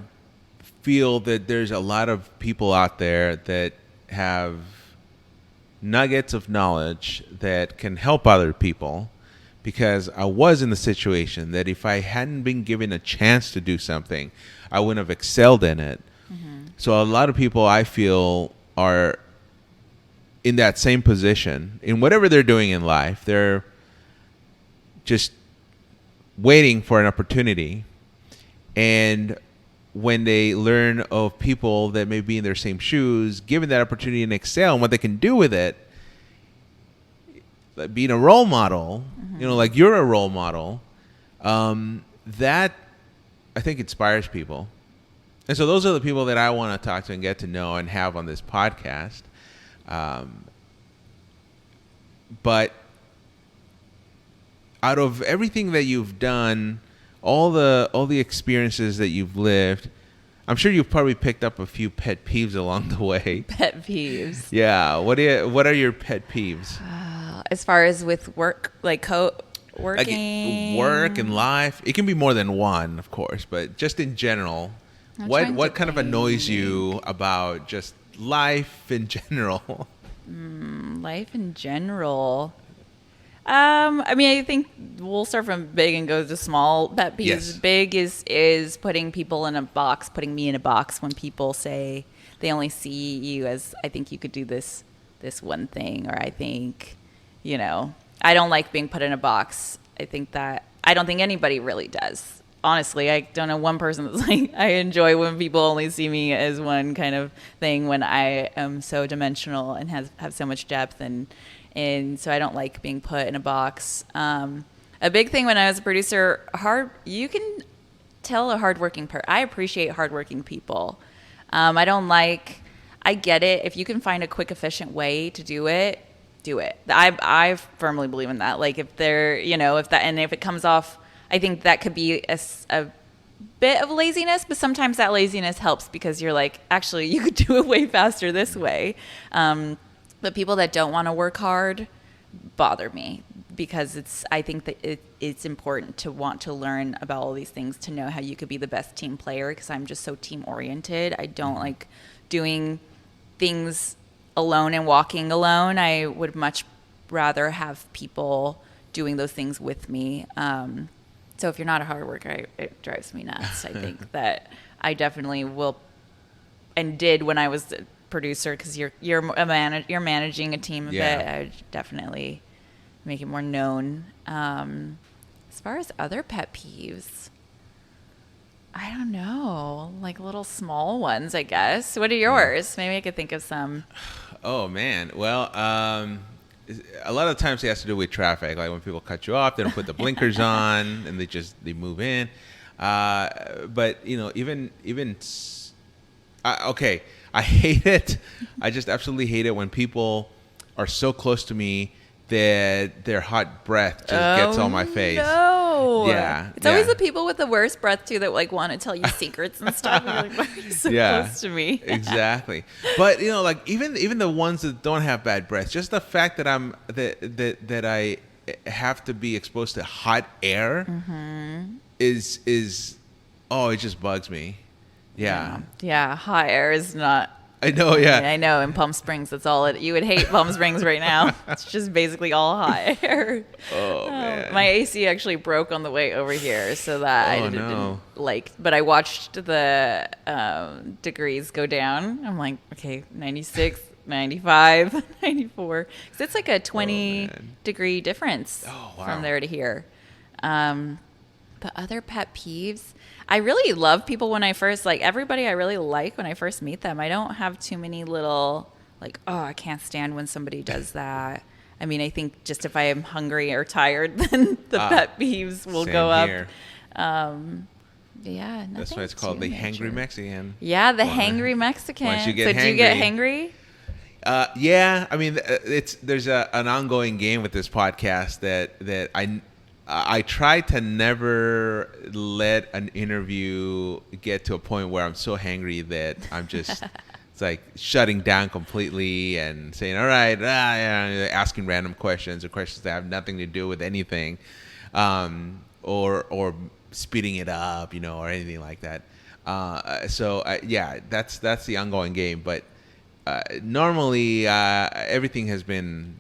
Speaker 1: feel that there's a lot of people out there that have nuggets of knowledge that can help other people, because I was in the situation that if I hadn't been given a chance to do something, I wouldn't have excelled in it. So a lot of people, I feel, are in that same position in whatever they're doing in life. They're just waiting for an opportunity. And when they learn of people that may be in their same shoes, given that opportunity and excel and what they can do with it, like being a role model, like you're a role model, that I think inspires people. And so those are the people that I want to talk to and get to know and have on this podcast. But out of everything that you've done, all the experiences that you've lived, I'm sure you've probably picked up a few pet peeves along the way.
Speaker 2: Pet peeves.
Speaker 1: Yeah. What are your pet peeves?
Speaker 2: As far as with work, like working,
Speaker 1: like work and life, it can be more than one, of course, but just in general, what kind of annoys you about just life in general?
Speaker 2: Life in general. I mean, I think we'll start from big and go to small pet peeves.
Speaker 1: Yes.
Speaker 2: Big is putting people in a box, putting me in a box when people say they only see you as, I think you could do this one thing, or I think, I don't like being put in a box. I don't think anybody really does. Honestly, I don't know one person that's like, I enjoy when people only see me as one kind of thing, when I am so dimensional and have so much depth, and so I don't like being put in a box. A big thing when I was a producer, you can tell a hardworking person. I appreciate hardworking people. I get it. If you can find a quick, efficient way to do it, do it. I firmly believe in that. Like if they're, if it comes off, I think that could be a bit of laziness, but sometimes that laziness helps because you're like, actually, you could do it way faster this way. But people that don't want to work hard bother me because I think that it's important to want to learn about all these things to know how you could be the best team player because I'm just so team oriented. I don't like doing things alone and walking alone. I would much rather have people doing those things with me. So if you're not a hard worker, it drives me nuts. I think that I definitely will and did when I was a producer because you're managing a team a bit. I would definitely make it more known. As far as other pet peeves, I don't know, like little small ones, I guess. What are yours? Maybe I could think of some.
Speaker 3: Oh man, well, a lot of times it has to do with traffic. Like when people cut you off, they don't put the blinkers on, and they move in. But okay, I hate it. I just absolutely hate it when people are so close to me that their hot breath just gets on my face.
Speaker 2: No.
Speaker 3: Yeah.
Speaker 2: It's always the people with the worst breath too that like want to tell you secrets and stuff. And you're like, why are you so close to me?
Speaker 3: Exactly. But like even the ones that don't have bad breath, just the fact that that I have to be exposed to hot air is it just bugs me. Yeah.
Speaker 2: Yeah, hot air is not.
Speaker 3: I know, yeah.
Speaker 2: I know, in Palm Springs, that's all you would hate Palm Springs right now. It's just basically all hot air.
Speaker 3: Oh, man.
Speaker 2: My AC actually broke on the way over here, so that I didn't like, but I watched the degrees go down. I'm like, okay, 96, 95, 94. Because it's like a 20-degree difference from there to here. But other pet peeves, I really love people when I first, like everybody I really like when I first meet them. I don't have too many little, like, oh, I can't stand when somebody does that. I mean, I think just if I am hungry or tired, then the pet peeves will go up.
Speaker 3: Here.
Speaker 2: Yeah.
Speaker 3: That's why it's called the Hangry Mexican.
Speaker 2: Yeah, the Hangry Mexican.
Speaker 3: Once you get
Speaker 2: do you get hangry?
Speaker 3: Yeah. I mean, there's an ongoing game with this podcast that I try to never let an interview get to a point where I'm so hangry that I'm just it's like shutting down completely and saying, all right, asking random questions or questions that have nothing to do with anything, or speeding it up, or anything like that. So that's the ongoing game. But normally everything has been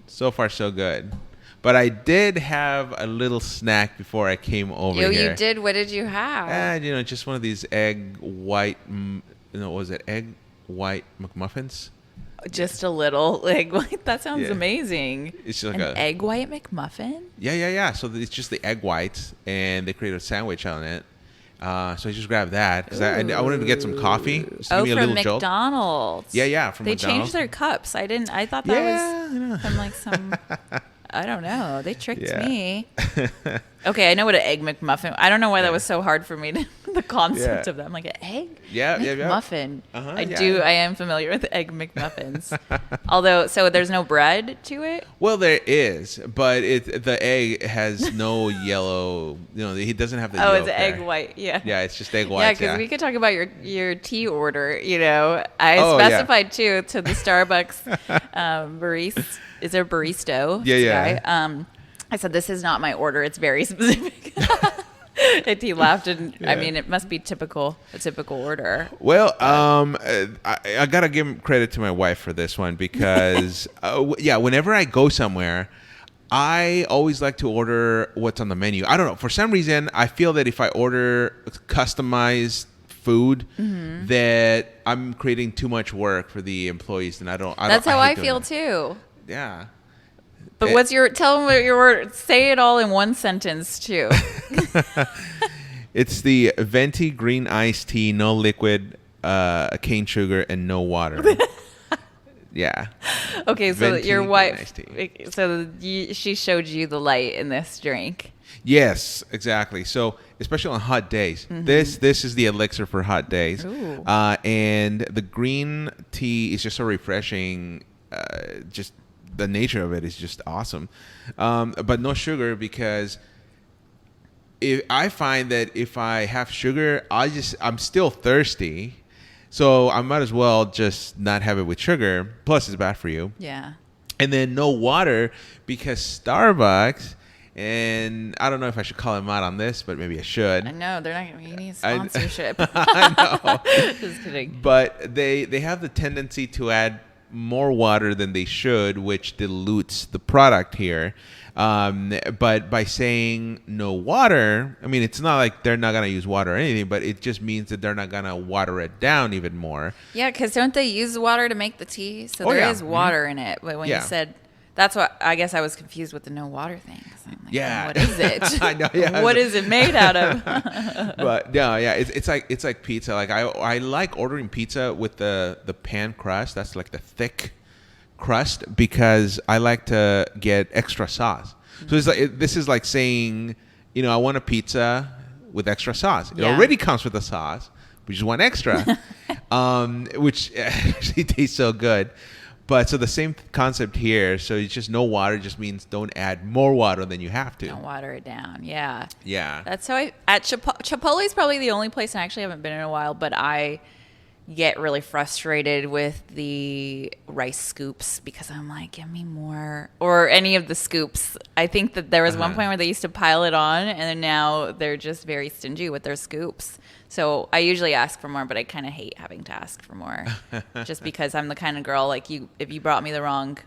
Speaker 3: so far so good. But I did have a little snack before I came over here.
Speaker 2: You did? What did you have?
Speaker 3: Just one of these egg white McMuffins?
Speaker 2: Just a little egg white? That sounds amazing.
Speaker 3: It's like
Speaker 2: an egg white McMuffin?
Speaker 3: Yeah. So it's just the egg whites, and they created a sandwich on it. So I just grabbed that because I wanted to get some coffee. Just to give me a
Speaker 2: from
Speaker 3: little
Speaker 2: McDonald's.
Speaker 3: Jolt. Yeah, from McDonald's.
Speaker 2: They changed their cups. I thought that was from like some... I don't know. They tricked me. Okay, I know what an egg McMuffin. I don't know why that was so hard for me. The concept of that. I'm like, an egg McMuffin. I am familiar with egg McMuffins. Although, so there's no bread to it?
Speaker 3: Well, there is, but the egg has no yellow. He doesn't have the yolk.
Speaker 2: Oh, it's egg white. Yeah.
Speaker 3: Yeah, it's just egg white.
Speaker 2: Yeah, because we could talk about your tea order. I specified too to the Starbucks barista. Is there barista?
Speaker 3: Yeah.
Speaker 2: I said, this is not my order. It's very specific. And he laughed, and I mean, it must be a typical order.
Speaker 3: Well, I gotta give credit to my wife for this one because, whenever I go somewhere, I always like to order what's on the menu. I don't know, for some reason, I feel that if I order customized food, that I'm creating too much work for the employees, and
Speaker 2: That's how I feel too.
Speaker 3: Yeah.
Speaker 2: But tell them what your order, say it all in one sentence too.
Speaker 3: It's the venti green iced tea, no liquid, cane sugar, and no water. Yeah.
Speaker 2: Okay, so venti your wife, she showed you the light in this drink.
Speaker 3: Yes, exactly. So, especially on hot days, this is the elixir for hot days. And the green tea is just so refreshing. Just the nature of it is just awesome. But no sugar, because if I find that if I have sugar, I'm still thirsty. So I might as well just not have it with sugar. Plus, it's bad for you.
Speaker 2: Yeah.
Speaker 3: And then no water, because Starbucks, and I don't know if I should call them out on this, but maybe I should.
Speaker 2: I know they're not going to need sponsorship.
Speaker 3: I know.
Speaker 2: Just kidding.
Speaker 3: But they have the tendency to add more water than they should, which dilutes the product here. But by saying no water, I mean, it's not like they're not going to use water or anything, but it just means that they're not going to water it down even more.
Speaker 2: Yeah, because don't they use water to make the tea? So there is water in it. But when you said, that's what, I guess I was confused with the no water thing. I'm like,
Speaker 3: yeah.
Speaker 2: What is it?
Speaker 3: I know, yeah.
Speaker 2: What is it made out of?
Speaker 3: But yeah, it's like pizza. Like I like ordering pizza with the pan crust. That's like the thick crust, because I like to get extra sauce. So it's like this is like saying, I want a pizza with extra sauce. It already comes with the sauce. We just want extra, which actually tastes so good. But so the same concept here. So it's just no water just means don't add more water than you have to.
Speaker 2: Don't water it down. Yeah.
Speaker 3: Yeah.
Speaker 2: That's how at Chipotle is probably the only place, and I actually haven't been in a while, but I get really frustrated with the rice scoops, because I'm like, give me more, or any of the scoops. I think that there was one point where they used to pile it on, and then now they're just very stingy with their scoops. So I usually ask for more, but I kind of hate having to ask for more, just because I'm the kind of girl, like, if you brought me the wrong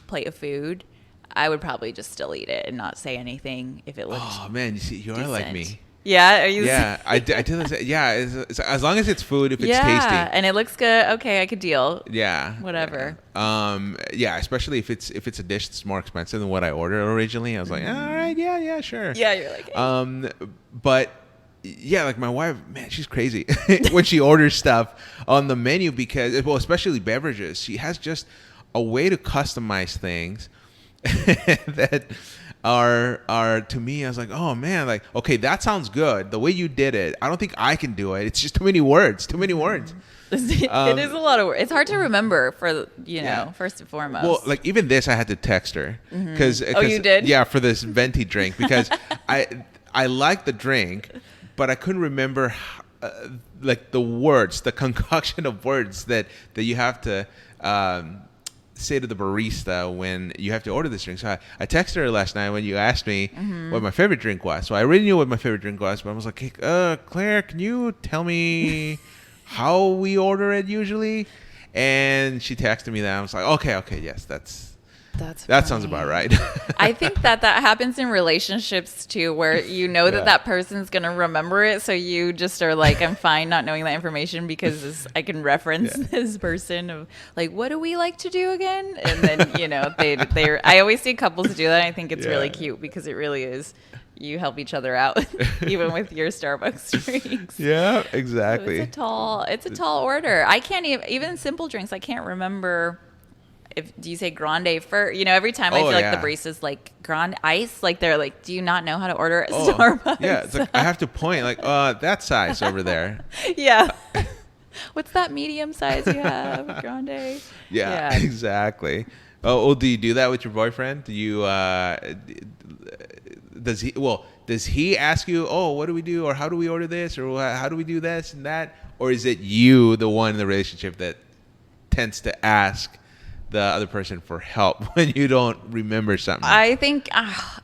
Speaker 2: plate of food, I would probably just still eat it and not say anything if it looked
Speaker 3: man, you see, you are like me.
Speaker 2: Yeah, are you?
Speaker 3: Yeah, I do this. Yeah, it's, as long as it's food, if it's tasty,
Speaker 2: and it looks good, okay, I could deal.
Speaker 3: Yeah,
Speaker 2: whatever.
Speaker 3: Yeah, especially if it's a dish that's more expensive than what I ordered originally. I was like, all right, yeah, sure.
Speaker 2: Yeah, you're like, hey.
Speaker 3: But yeah, like my wife, man, she's crazy when she orders stuff on the menu, because, well, especially beverages, she has just a way to customize things that are to me, I was like, oh man, like, okay, that sounds good. The way you did it, I don't think I can do it. It's just too many words. It is
Speaker 2: a lot of words. It's hard to remember first and foremost.
Speaker 3: Well, like even this, I had to text her because
Speaker 2: Oh, you did?
Speaker 3: Yeah, for this venti drink, because I like the drink, but I couldn't remember like the words, the concoction of words that you have to say to the barista when you have to order this drink. So I texted her last night when you asked me what my favorite drink was. So I already knew what my favorite drink was, but I was like, hey, Claire, can you tell me how we order it usually? And she texted me that. I was like, okay, yes, that sounds about right.
Speaker 2: I think that happens in relationships too, where that person's going to remember it. So you just are like, I'm fine not knowing that information, because I can reference this person of like, what do we like to do again? And then, I always see couples do that. And I think it's really cute, because it really is. You help each other out, even with your Starbucks drinks.
Speaker 3: Yeah, exactly.
Speaker 2: So it's a tall order. I can't even simple drinks. I can't remember. Do you say grande first? Every time I feel like the barista's like grande ice, like they're like, do you not know how to order at Starbucks?
Speaker 3: Yeah, it's like I have to point like, that size over there.
Speaker 2: Yeah. What's that medium size you have, grande?
Speaker 3: Yeah, exactly. Oh, do you do that with your boyfriend? Do you? Does he ask you, what do we do, or how do we order this, or how do we do this and that, or is it you, the one in the relationship, that tends to ask the other person for help when you don't remember something?
Speaker 2: I think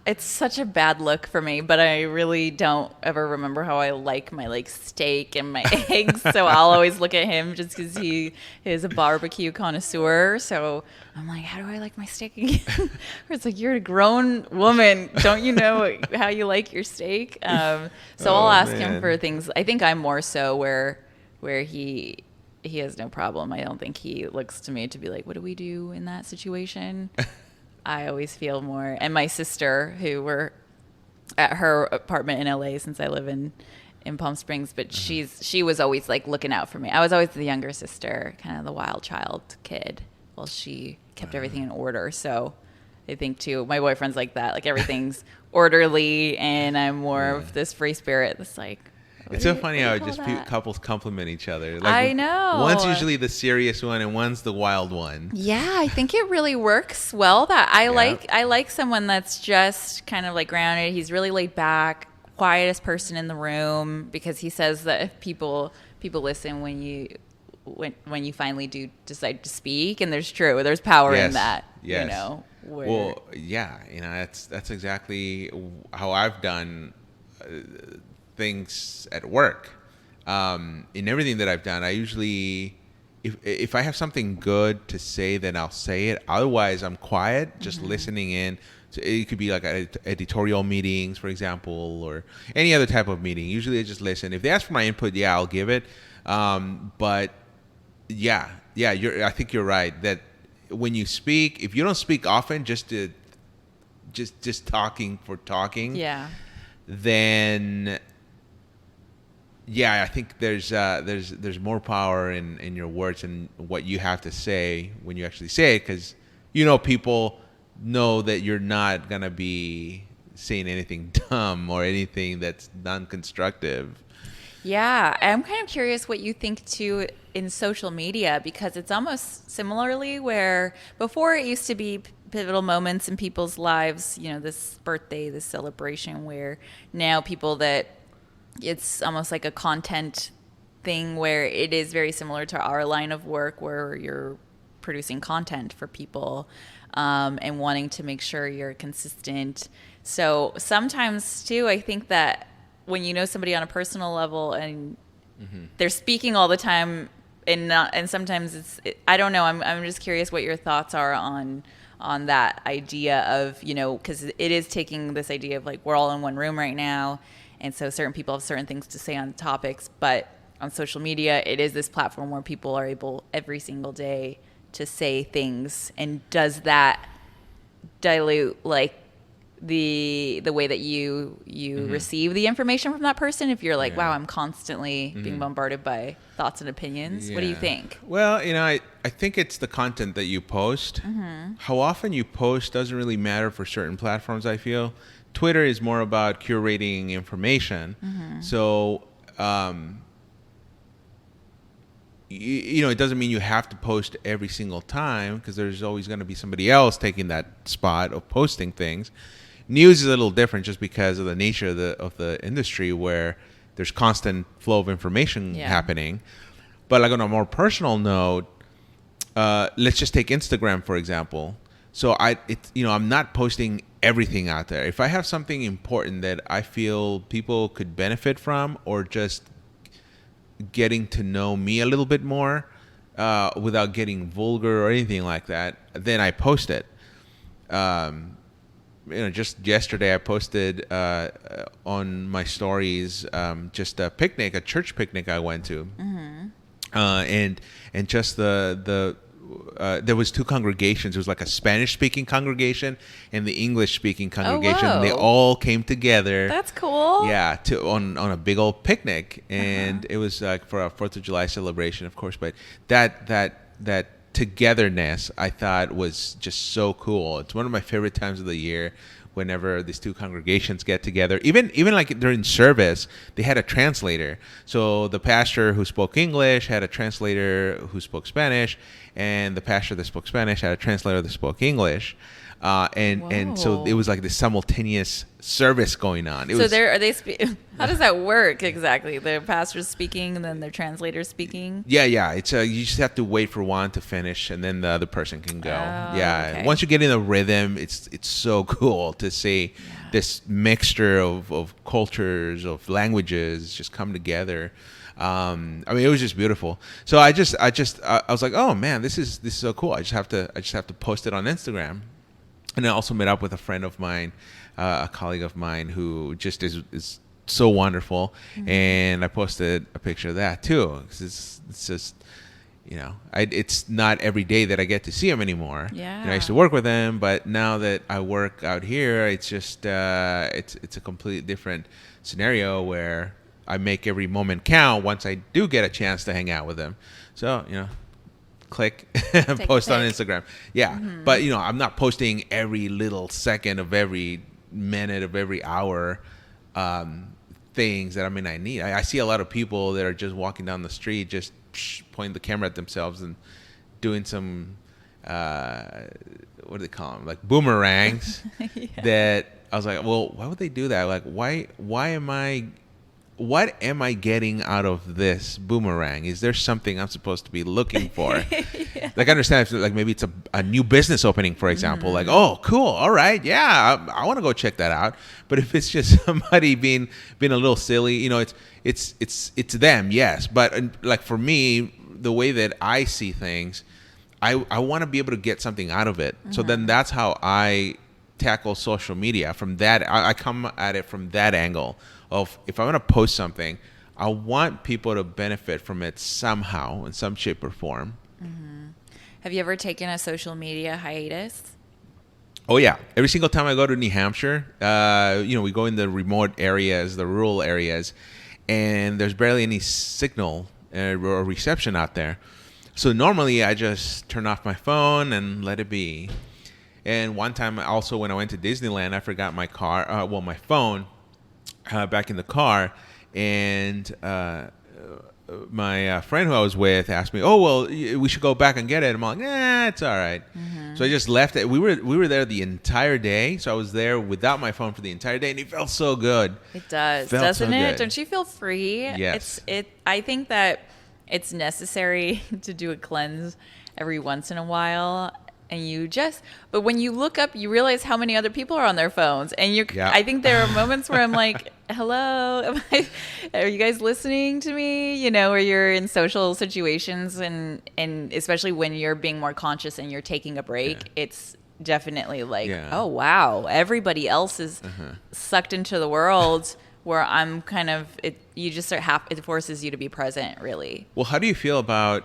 Speaker 2: it's such a bad look for me, but I really don't ever remember how I like my steak and my eggs. So I'll always look at him, just because he is a barbecue connoisseur. So I'm like, how do I like my steak again? Where it's like, you're a grown woman, don't you know how you like your steak? So I'll ask him for things. I think I'm more so where he has no problem. I don't think he looks to me to be like, what do we do in that situation? I always feel more. And my sister, who we're at her apartment in LA since I live in Palm Springs, but she was always like looking out for me. I was always the younger sister, kind of the wild child kid. Well, she kept everything in order. So I think too, my boyfriend's like that. Like everything's orderly, and I'm more of this free spirit that's like,
Speaker 3: It's so funny how just couples compliment each other. Like,
Speaker 2: I know.
Speaker 3: One's usually the serious one, and one's the wild one.
Speaker 2: Yeah, I think it really works well. That I like someone that's just kind of like grounded. He's really laid back, quietest person in the room, because he says that if people listen when you finally do decide to speak, and there's power in that.
Speaker 3: Yes.
Speaker 2: You know.
Speaker 3: Well, yeah, that's exactly how I've done things at work. In everything that I've done, I usually, if I have something good to say, then I'll say it. Otherwise, I'm quiet, just listening in. So it could be like editorial meetings, for example, or any other type of meeting. Usually I just listen. If they ask for my input, I'll give it. But I think you're right that when you speak, if you don't speak often, just talking for talking, then I think there's more power in your words and what you have to say when you actually say it, because people know that you're not gonna be saying anything dumb or anything that's non-constructive.
Speaker 2: Yeah, I'm kind of curious what you think too in social media, because it's almost similarly where before it used to be pivotal moments in people's lives, this birthday, this celebration, where now it's almost like a content thing where it is very similar to our line of work where you're producing content for people and wanting to make sure you're consistent. So sometimes too, I think that when you know somebody on a personal level and they're speaking all the time and sometimes I don't know, I'm just curious what your thoughts are on that idea of, because it is taking this idea of like we're all in one room right now, and so certain people have certain things to say on topics, but on social media it is this platform where people are able every single day to say things. And does that dilute like the way that you receive the information from that person, if you're like, wow, I'm constantly being bombarded by thoughts and opinions? What do you think?
Speaker 3: Well, I think it's the content that you post. How often you post doesn't really matter for certain platforms, I feel. Twitter is more about curating information. So it doesn't mean you have to post every single time, because there's always going to be somebody else taking that spot of posting things. News is a little different just because of the nature of the industry, where there's constant flow of information happening. But like on a more personal note, let's just take Instagram, for example. So I'm not posting everything out there. If I have something important that I feel people could benefit from, or just getting to know me a little bit more without getting vulgar or anything like that, then I post it. Just yesterday I posted on my stories just a church picnic I went to, and just there was two congregations. There was like a Spanish-speaking congregation and the English-speaking congregation.
Speaker 2: Oh,
Speaker 3: they all came together.
Speaker 2: That's cool.
Speaker 3: Yeah, on a big old picnic, and it was like for a 4th of July celebration, of course. But that togetherness, I thought, was just so cool. It's one of my favorite times of the year, whenever these two congregations get together. Even like during service, they had a translator. So the pastor who spoke English had a translator who spoke Spanish, and the pastor that spoke Spanish had a translator that spoke English. And so it was like this simultaneous service going on. How
Speaker 2: does that work exactly? The pastor's speaking and then their translator's speaking?
Speaker 3: Yeah. It's you just have to wait for one to finish, and then the other person can go.
Speaker 2: Okay.
Speaker 3: Once you get in the rhythm, it's so cool to see this mixture of cultures, of languages just come together. It was just beautiful. So I was like, oh man, this is so cool. I just have to post it on Instagram. And I also met up with a friend of mine, a colleague of mine, who just is so wonderful. And I posted a picture of that too, because it's just, it's not every day that I get to see him anymore.
Speaker 2: Yeah.
Speaker 3: I used to work with him, but now that I work out here, it's just it's a completely different scenario where I make every moment count once I do get a chance to hang out with him. So click and post on Instagram. But I'm not posting every little second of every minute of every hour. things that I mean I need. I see a lot of people that are just walking down the street, just pointing the camera at themselves and doing some what do they call them, like boomerangs.
Speaker 2: Yeah.
Speaker 3: That I was like, well, why would they do that? Like, what am I getting out of this boomerang? Is there something I'm supposed to be looking for?
Speaker 2: Yeah.
Speaker 3: Like, I understand if, like, maybe it's a new business opening, for example. Like, oh, cool, all right, yeah, I want to go check that out. But if it's just somebody being a little silly, you know, it's them, yes. But like for me, the way that I see things, I want to be able to get something out of it. So then that's how I tackle social media. From that, I come at it from that angle of, if I'm going to post something, I want people to benefit from it somehow in some shape or form.
Speaker 2: Have you ever taken a social media hiatus?
Speaker 3: Oh yeah, every single time I go to New Hampshire, you know, we go in the remote areas, the rural areas, and there's barely any signal or reception out there. So normally I just turn off my phone and let it be. And one time also, when I went to Disneyland, I forgot my my phone back in the car, and my friend who I was with asked me, "Oh, well, we should go back and get it." I'm like, "Nah, it's all right." So I just left it. We were there the entire day, so I was there without my phone for the entire day, and it felt so good.
Speaker 2: It does,
Speaker 3: Felt
Speaker 2: doesn't
Speaker 3: so
Speaker 2: it?
Speaker 3: good.
Speaker 2: Don't you feel free?
Speaker 3: Yes.
Speaker 2: I think that it's necessary to do a cleanse every once in a while. And but when you look up, you realize how many other people are on their phones. And I think there are moments where I'm like, hello, are you guys listening to me? You know, or you're in social situations, and especially when you're being more conscious and you're taking a break, it's definitely like, oh, wow, everybody else is sucked into the world where I'm kind of, it forces you to be present, really.
Speaker 3: Well, how do you feel about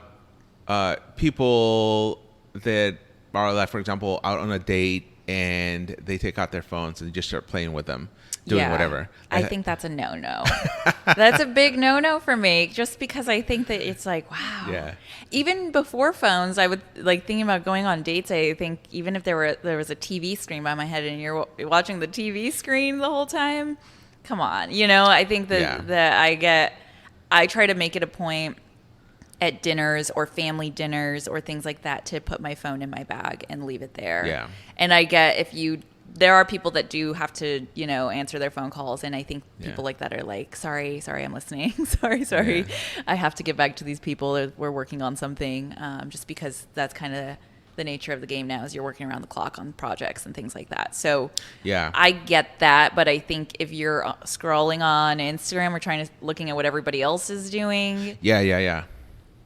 Speaker 3: people that are, like, for example, out on a date and they take out their phones and just start playing with them, doing whatever?
Speaker 2: I think that's a no-no. That's a big no-no for me, just because I think that it's like, wow.
Speaker 3: Yeah.
Speaker 2: Even before phones, I would, like, thinking about going on dates, I think even if there was a TV screen by my head and you're watching the TV screen the whole time, come on. You know, I think that I try to make it a point at dinners or family dinners or things like that to put my phone in my bag and leave it there.
Speaker 3: Yeah.
Speaker 2: And I get, there are people that do have to, you know, answer their phone calls. And I think people like that are like, sorry, I'm listening. sorry.
Speaker 3: Yeah.
Speaker 2: I have to get back to these people. We're working on something. Just because that's kind of the nature of the game now, is you're working around the clock on projects and things like that. So
Speaker 3: yeah,
Speaker 2: I get that. But I think if you're scrolling on Instagram or looking at what everybody else is doing.
Speaker 3: Yeah.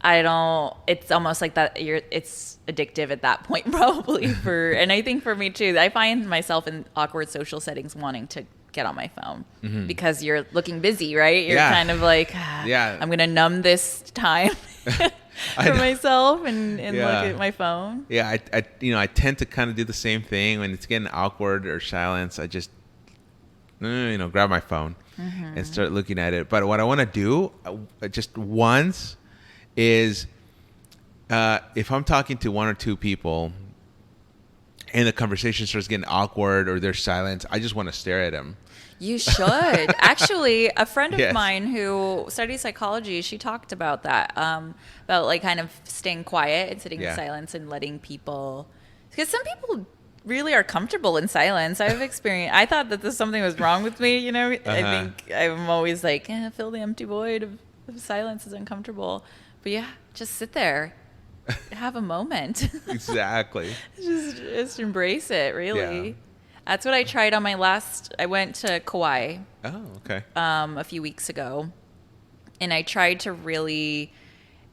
Speaker 2: It's almost like that. It's addictive at that point, probably. And I think for me too, I find myself in awkward social settings wanting to get on my phone because you're looking busy, right? You're kind of like, I'm going to numb this time for myself and look at my phone.
Speaker 3: Yeah. I tend to kind of do the same thing when it's getting awkward or silence. I just, grab my phone and start looking at it. But what I want to do just once is if I'm talking to one or two people and the conversation starts getting awkward or there's silence, I just want to stare at them.
Speaker 2: You should. Actually, a friend of mine who studies psychology, she talked about that, about like kind of staying quiet and sitting in silence and letting people, because some people really are comfortable in silence. I thought that something was wrong with me, you know. I think I'm always like, fill the empty void of silence is uncomfortable. But yeah, just sit there, have a moment.
Speaker 3: Exactly.
Speaker 2: just embrace it, really.
Speaker 3: Yeah.
Speaker 2: That's what I tried on I went to Kauai.
Speaker 3: Oh, okay.
Speaker 2: A few weeks ago. And I tried to really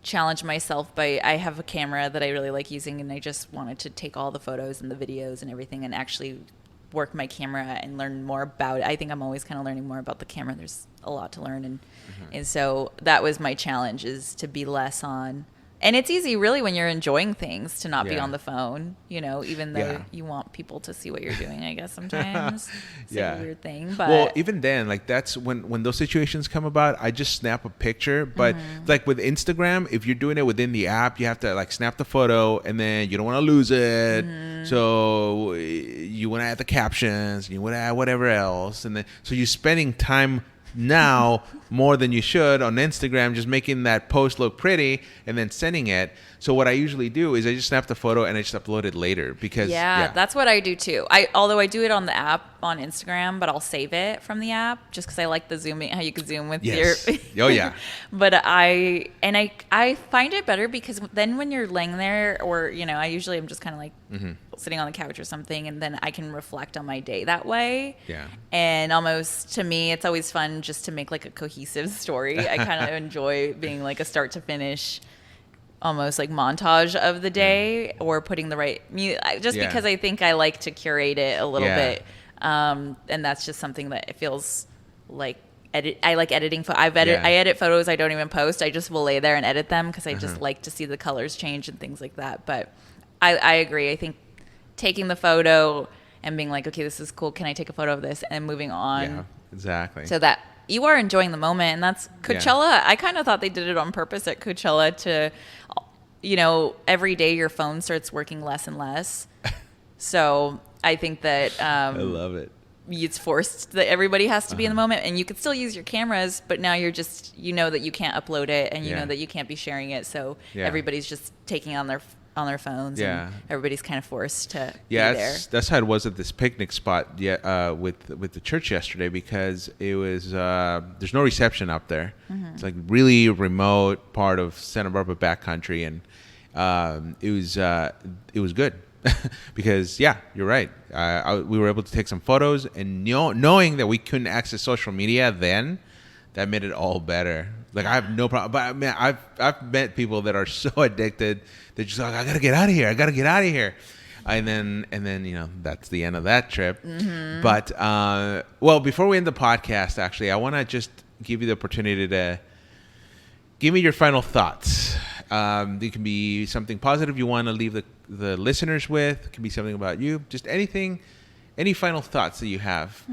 Speaker 2: challenge myself I have a camera that I really like using, and I just wanted to take all the photos and the videos and everything and actually work my camera and learn more about it. I think I'm always kind of learning more about the camera. There's a lot to learn. And so that was my challenge, is to be less on. And it's easy really when you're enjoying things to not be on the phone, you know, even though you want people to see what you're doing, I guess sometimes. It's a weird thing. But
Speaker 3: well, even then, like, that's when those situations come about, I just snap a picture. But like with Instagram, if you're doing it within the app, you have to like snap the photo and then you don't want to lose it. So you want to add the captions, you want to add whatever else. And then so you're spending time now more than you should on Instagram, just making that post look pretty and then sending it. So what I usually do is I just snap the photo and I just upload it later because
Speaker 2: that's what I do too. Although I do it on the app on Instagram, but I'll save it from the app just because I like the zooming, how you can zoom with your.
Speaker 3: Oh yeah.
Speaker 2: But I find it better because then when you're laying there, or I usually am just kind of like sitting on the couch or something, and then I can reflect on my day that way.
Speaker 3: Yeah.
Speaker 2: And almost to me, it's always fun just to make like a cohesive story. I kind of enjoy being like a start to finish, almost like montage of the day, or putting the right music, just because I think I like to curate it a little bit. And that's just something that it feels like I like editing. I edit photos I don't even post. I just will lay there and edit them because I just like to see the colors change and things like that. But I agree. I think taking the photo and being like, okay, this is cool. Can I take a photo of this? And moving on.
Speaker 3: Yeah, exactly.
Speaker 2: So that you are enjoying the moment. And that's Coachella. Yeah. I kind of thought they did it on purpose at Coachella to, every day your phone starts working less and less. So I think that
Speaker 3: I love it.
Speaker 2: It's forced that everybody has to be in the moment, and you can still use your cameras, but now you're just, that you can't upload it, and you know that you can't be sharing it. So everybody's just taking on their phones, and everybody's kind of forced to be there.
Speaker 3: That's how it was at this picnic spot with the church yesterday, because it was there's no reception up there. It's like really remote part of Santa Barbara backcountry, and it was good. Because you're right. We were able to take some photos, and knowing that we couldn't access social media then, that made it all better. Like I have no problem, but man, I've met people that are so addicted. They're just like, I gotta get out of here. And then that's the end of that trip. But before we end the podcast, actually, I want to just give you the opportunity to give me your final thoughts. It can be something positive you want to leave the listeners with. It can be something about you. Just anything, any final thoughts that you have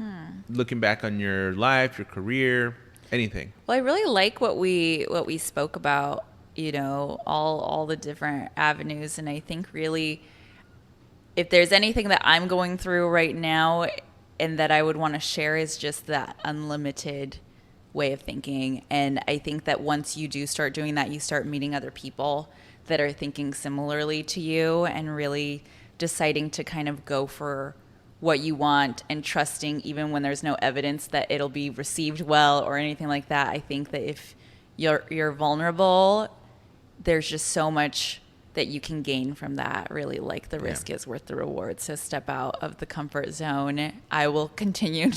Speaker 3: looking back on your life, your career, anything.
Speaker 2: Well, I really like what we spoke about, all the different avenues. And I think really, if there's anything that I'm going through right now and that I would want to share, is just that unlimited way of thinking. And I think that once you do start doing that, you start meeting other people that are thinking similarly to you, and really deciding to kind of go for what you want, and trusting even when there's no evidence that it'll be received well or anything like that. I think that if you're vulnerable, there's just so much that you can gain from that. Really, like, the risk is worth the reward. So step out of the comfort zone. I will continue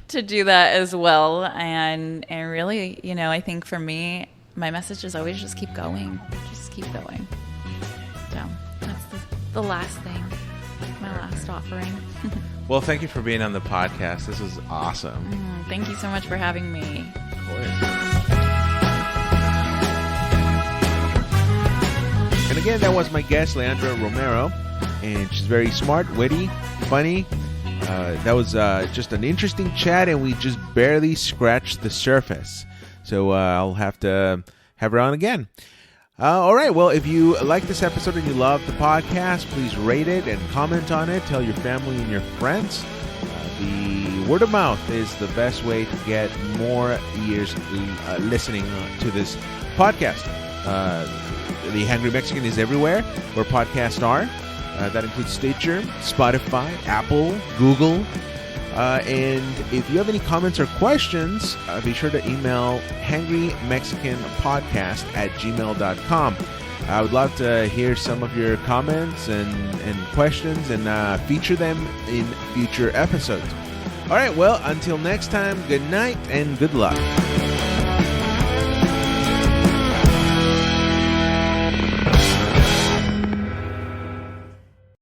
Speaker 2: to do that as well. And really, I think for me, my message is always just keep going. Just keep going. So that's the last thing, my last offering.
Speaker 3: Well, thank you for being on the podcast. This was awesome.
Speaker 2: Thank you so much for having me.
Speaker 3: Of course. And again, that was my guest, Leandra Romero, and she's very smart, witty, funny. That was just an interesting chat, and we just barely scratched the surface. So I'll have to have her on again. All right. Well, if you like this episode and you love the podcast, please rate it and comment on it. Tell your family and your friends. The word of mouth is the best way to get more ears listening to this podcast. The Hangry Mexican is everywhere where podcasts are. That includes Stitcher, Spotify, Apple, Google. And if you have any comments or questions, be sure to email hangrymexicanpodcast@gmail.com. I would love to hear some of your comments and questions, and feature them in future episodes. All right, well, until next time, good night and good luck.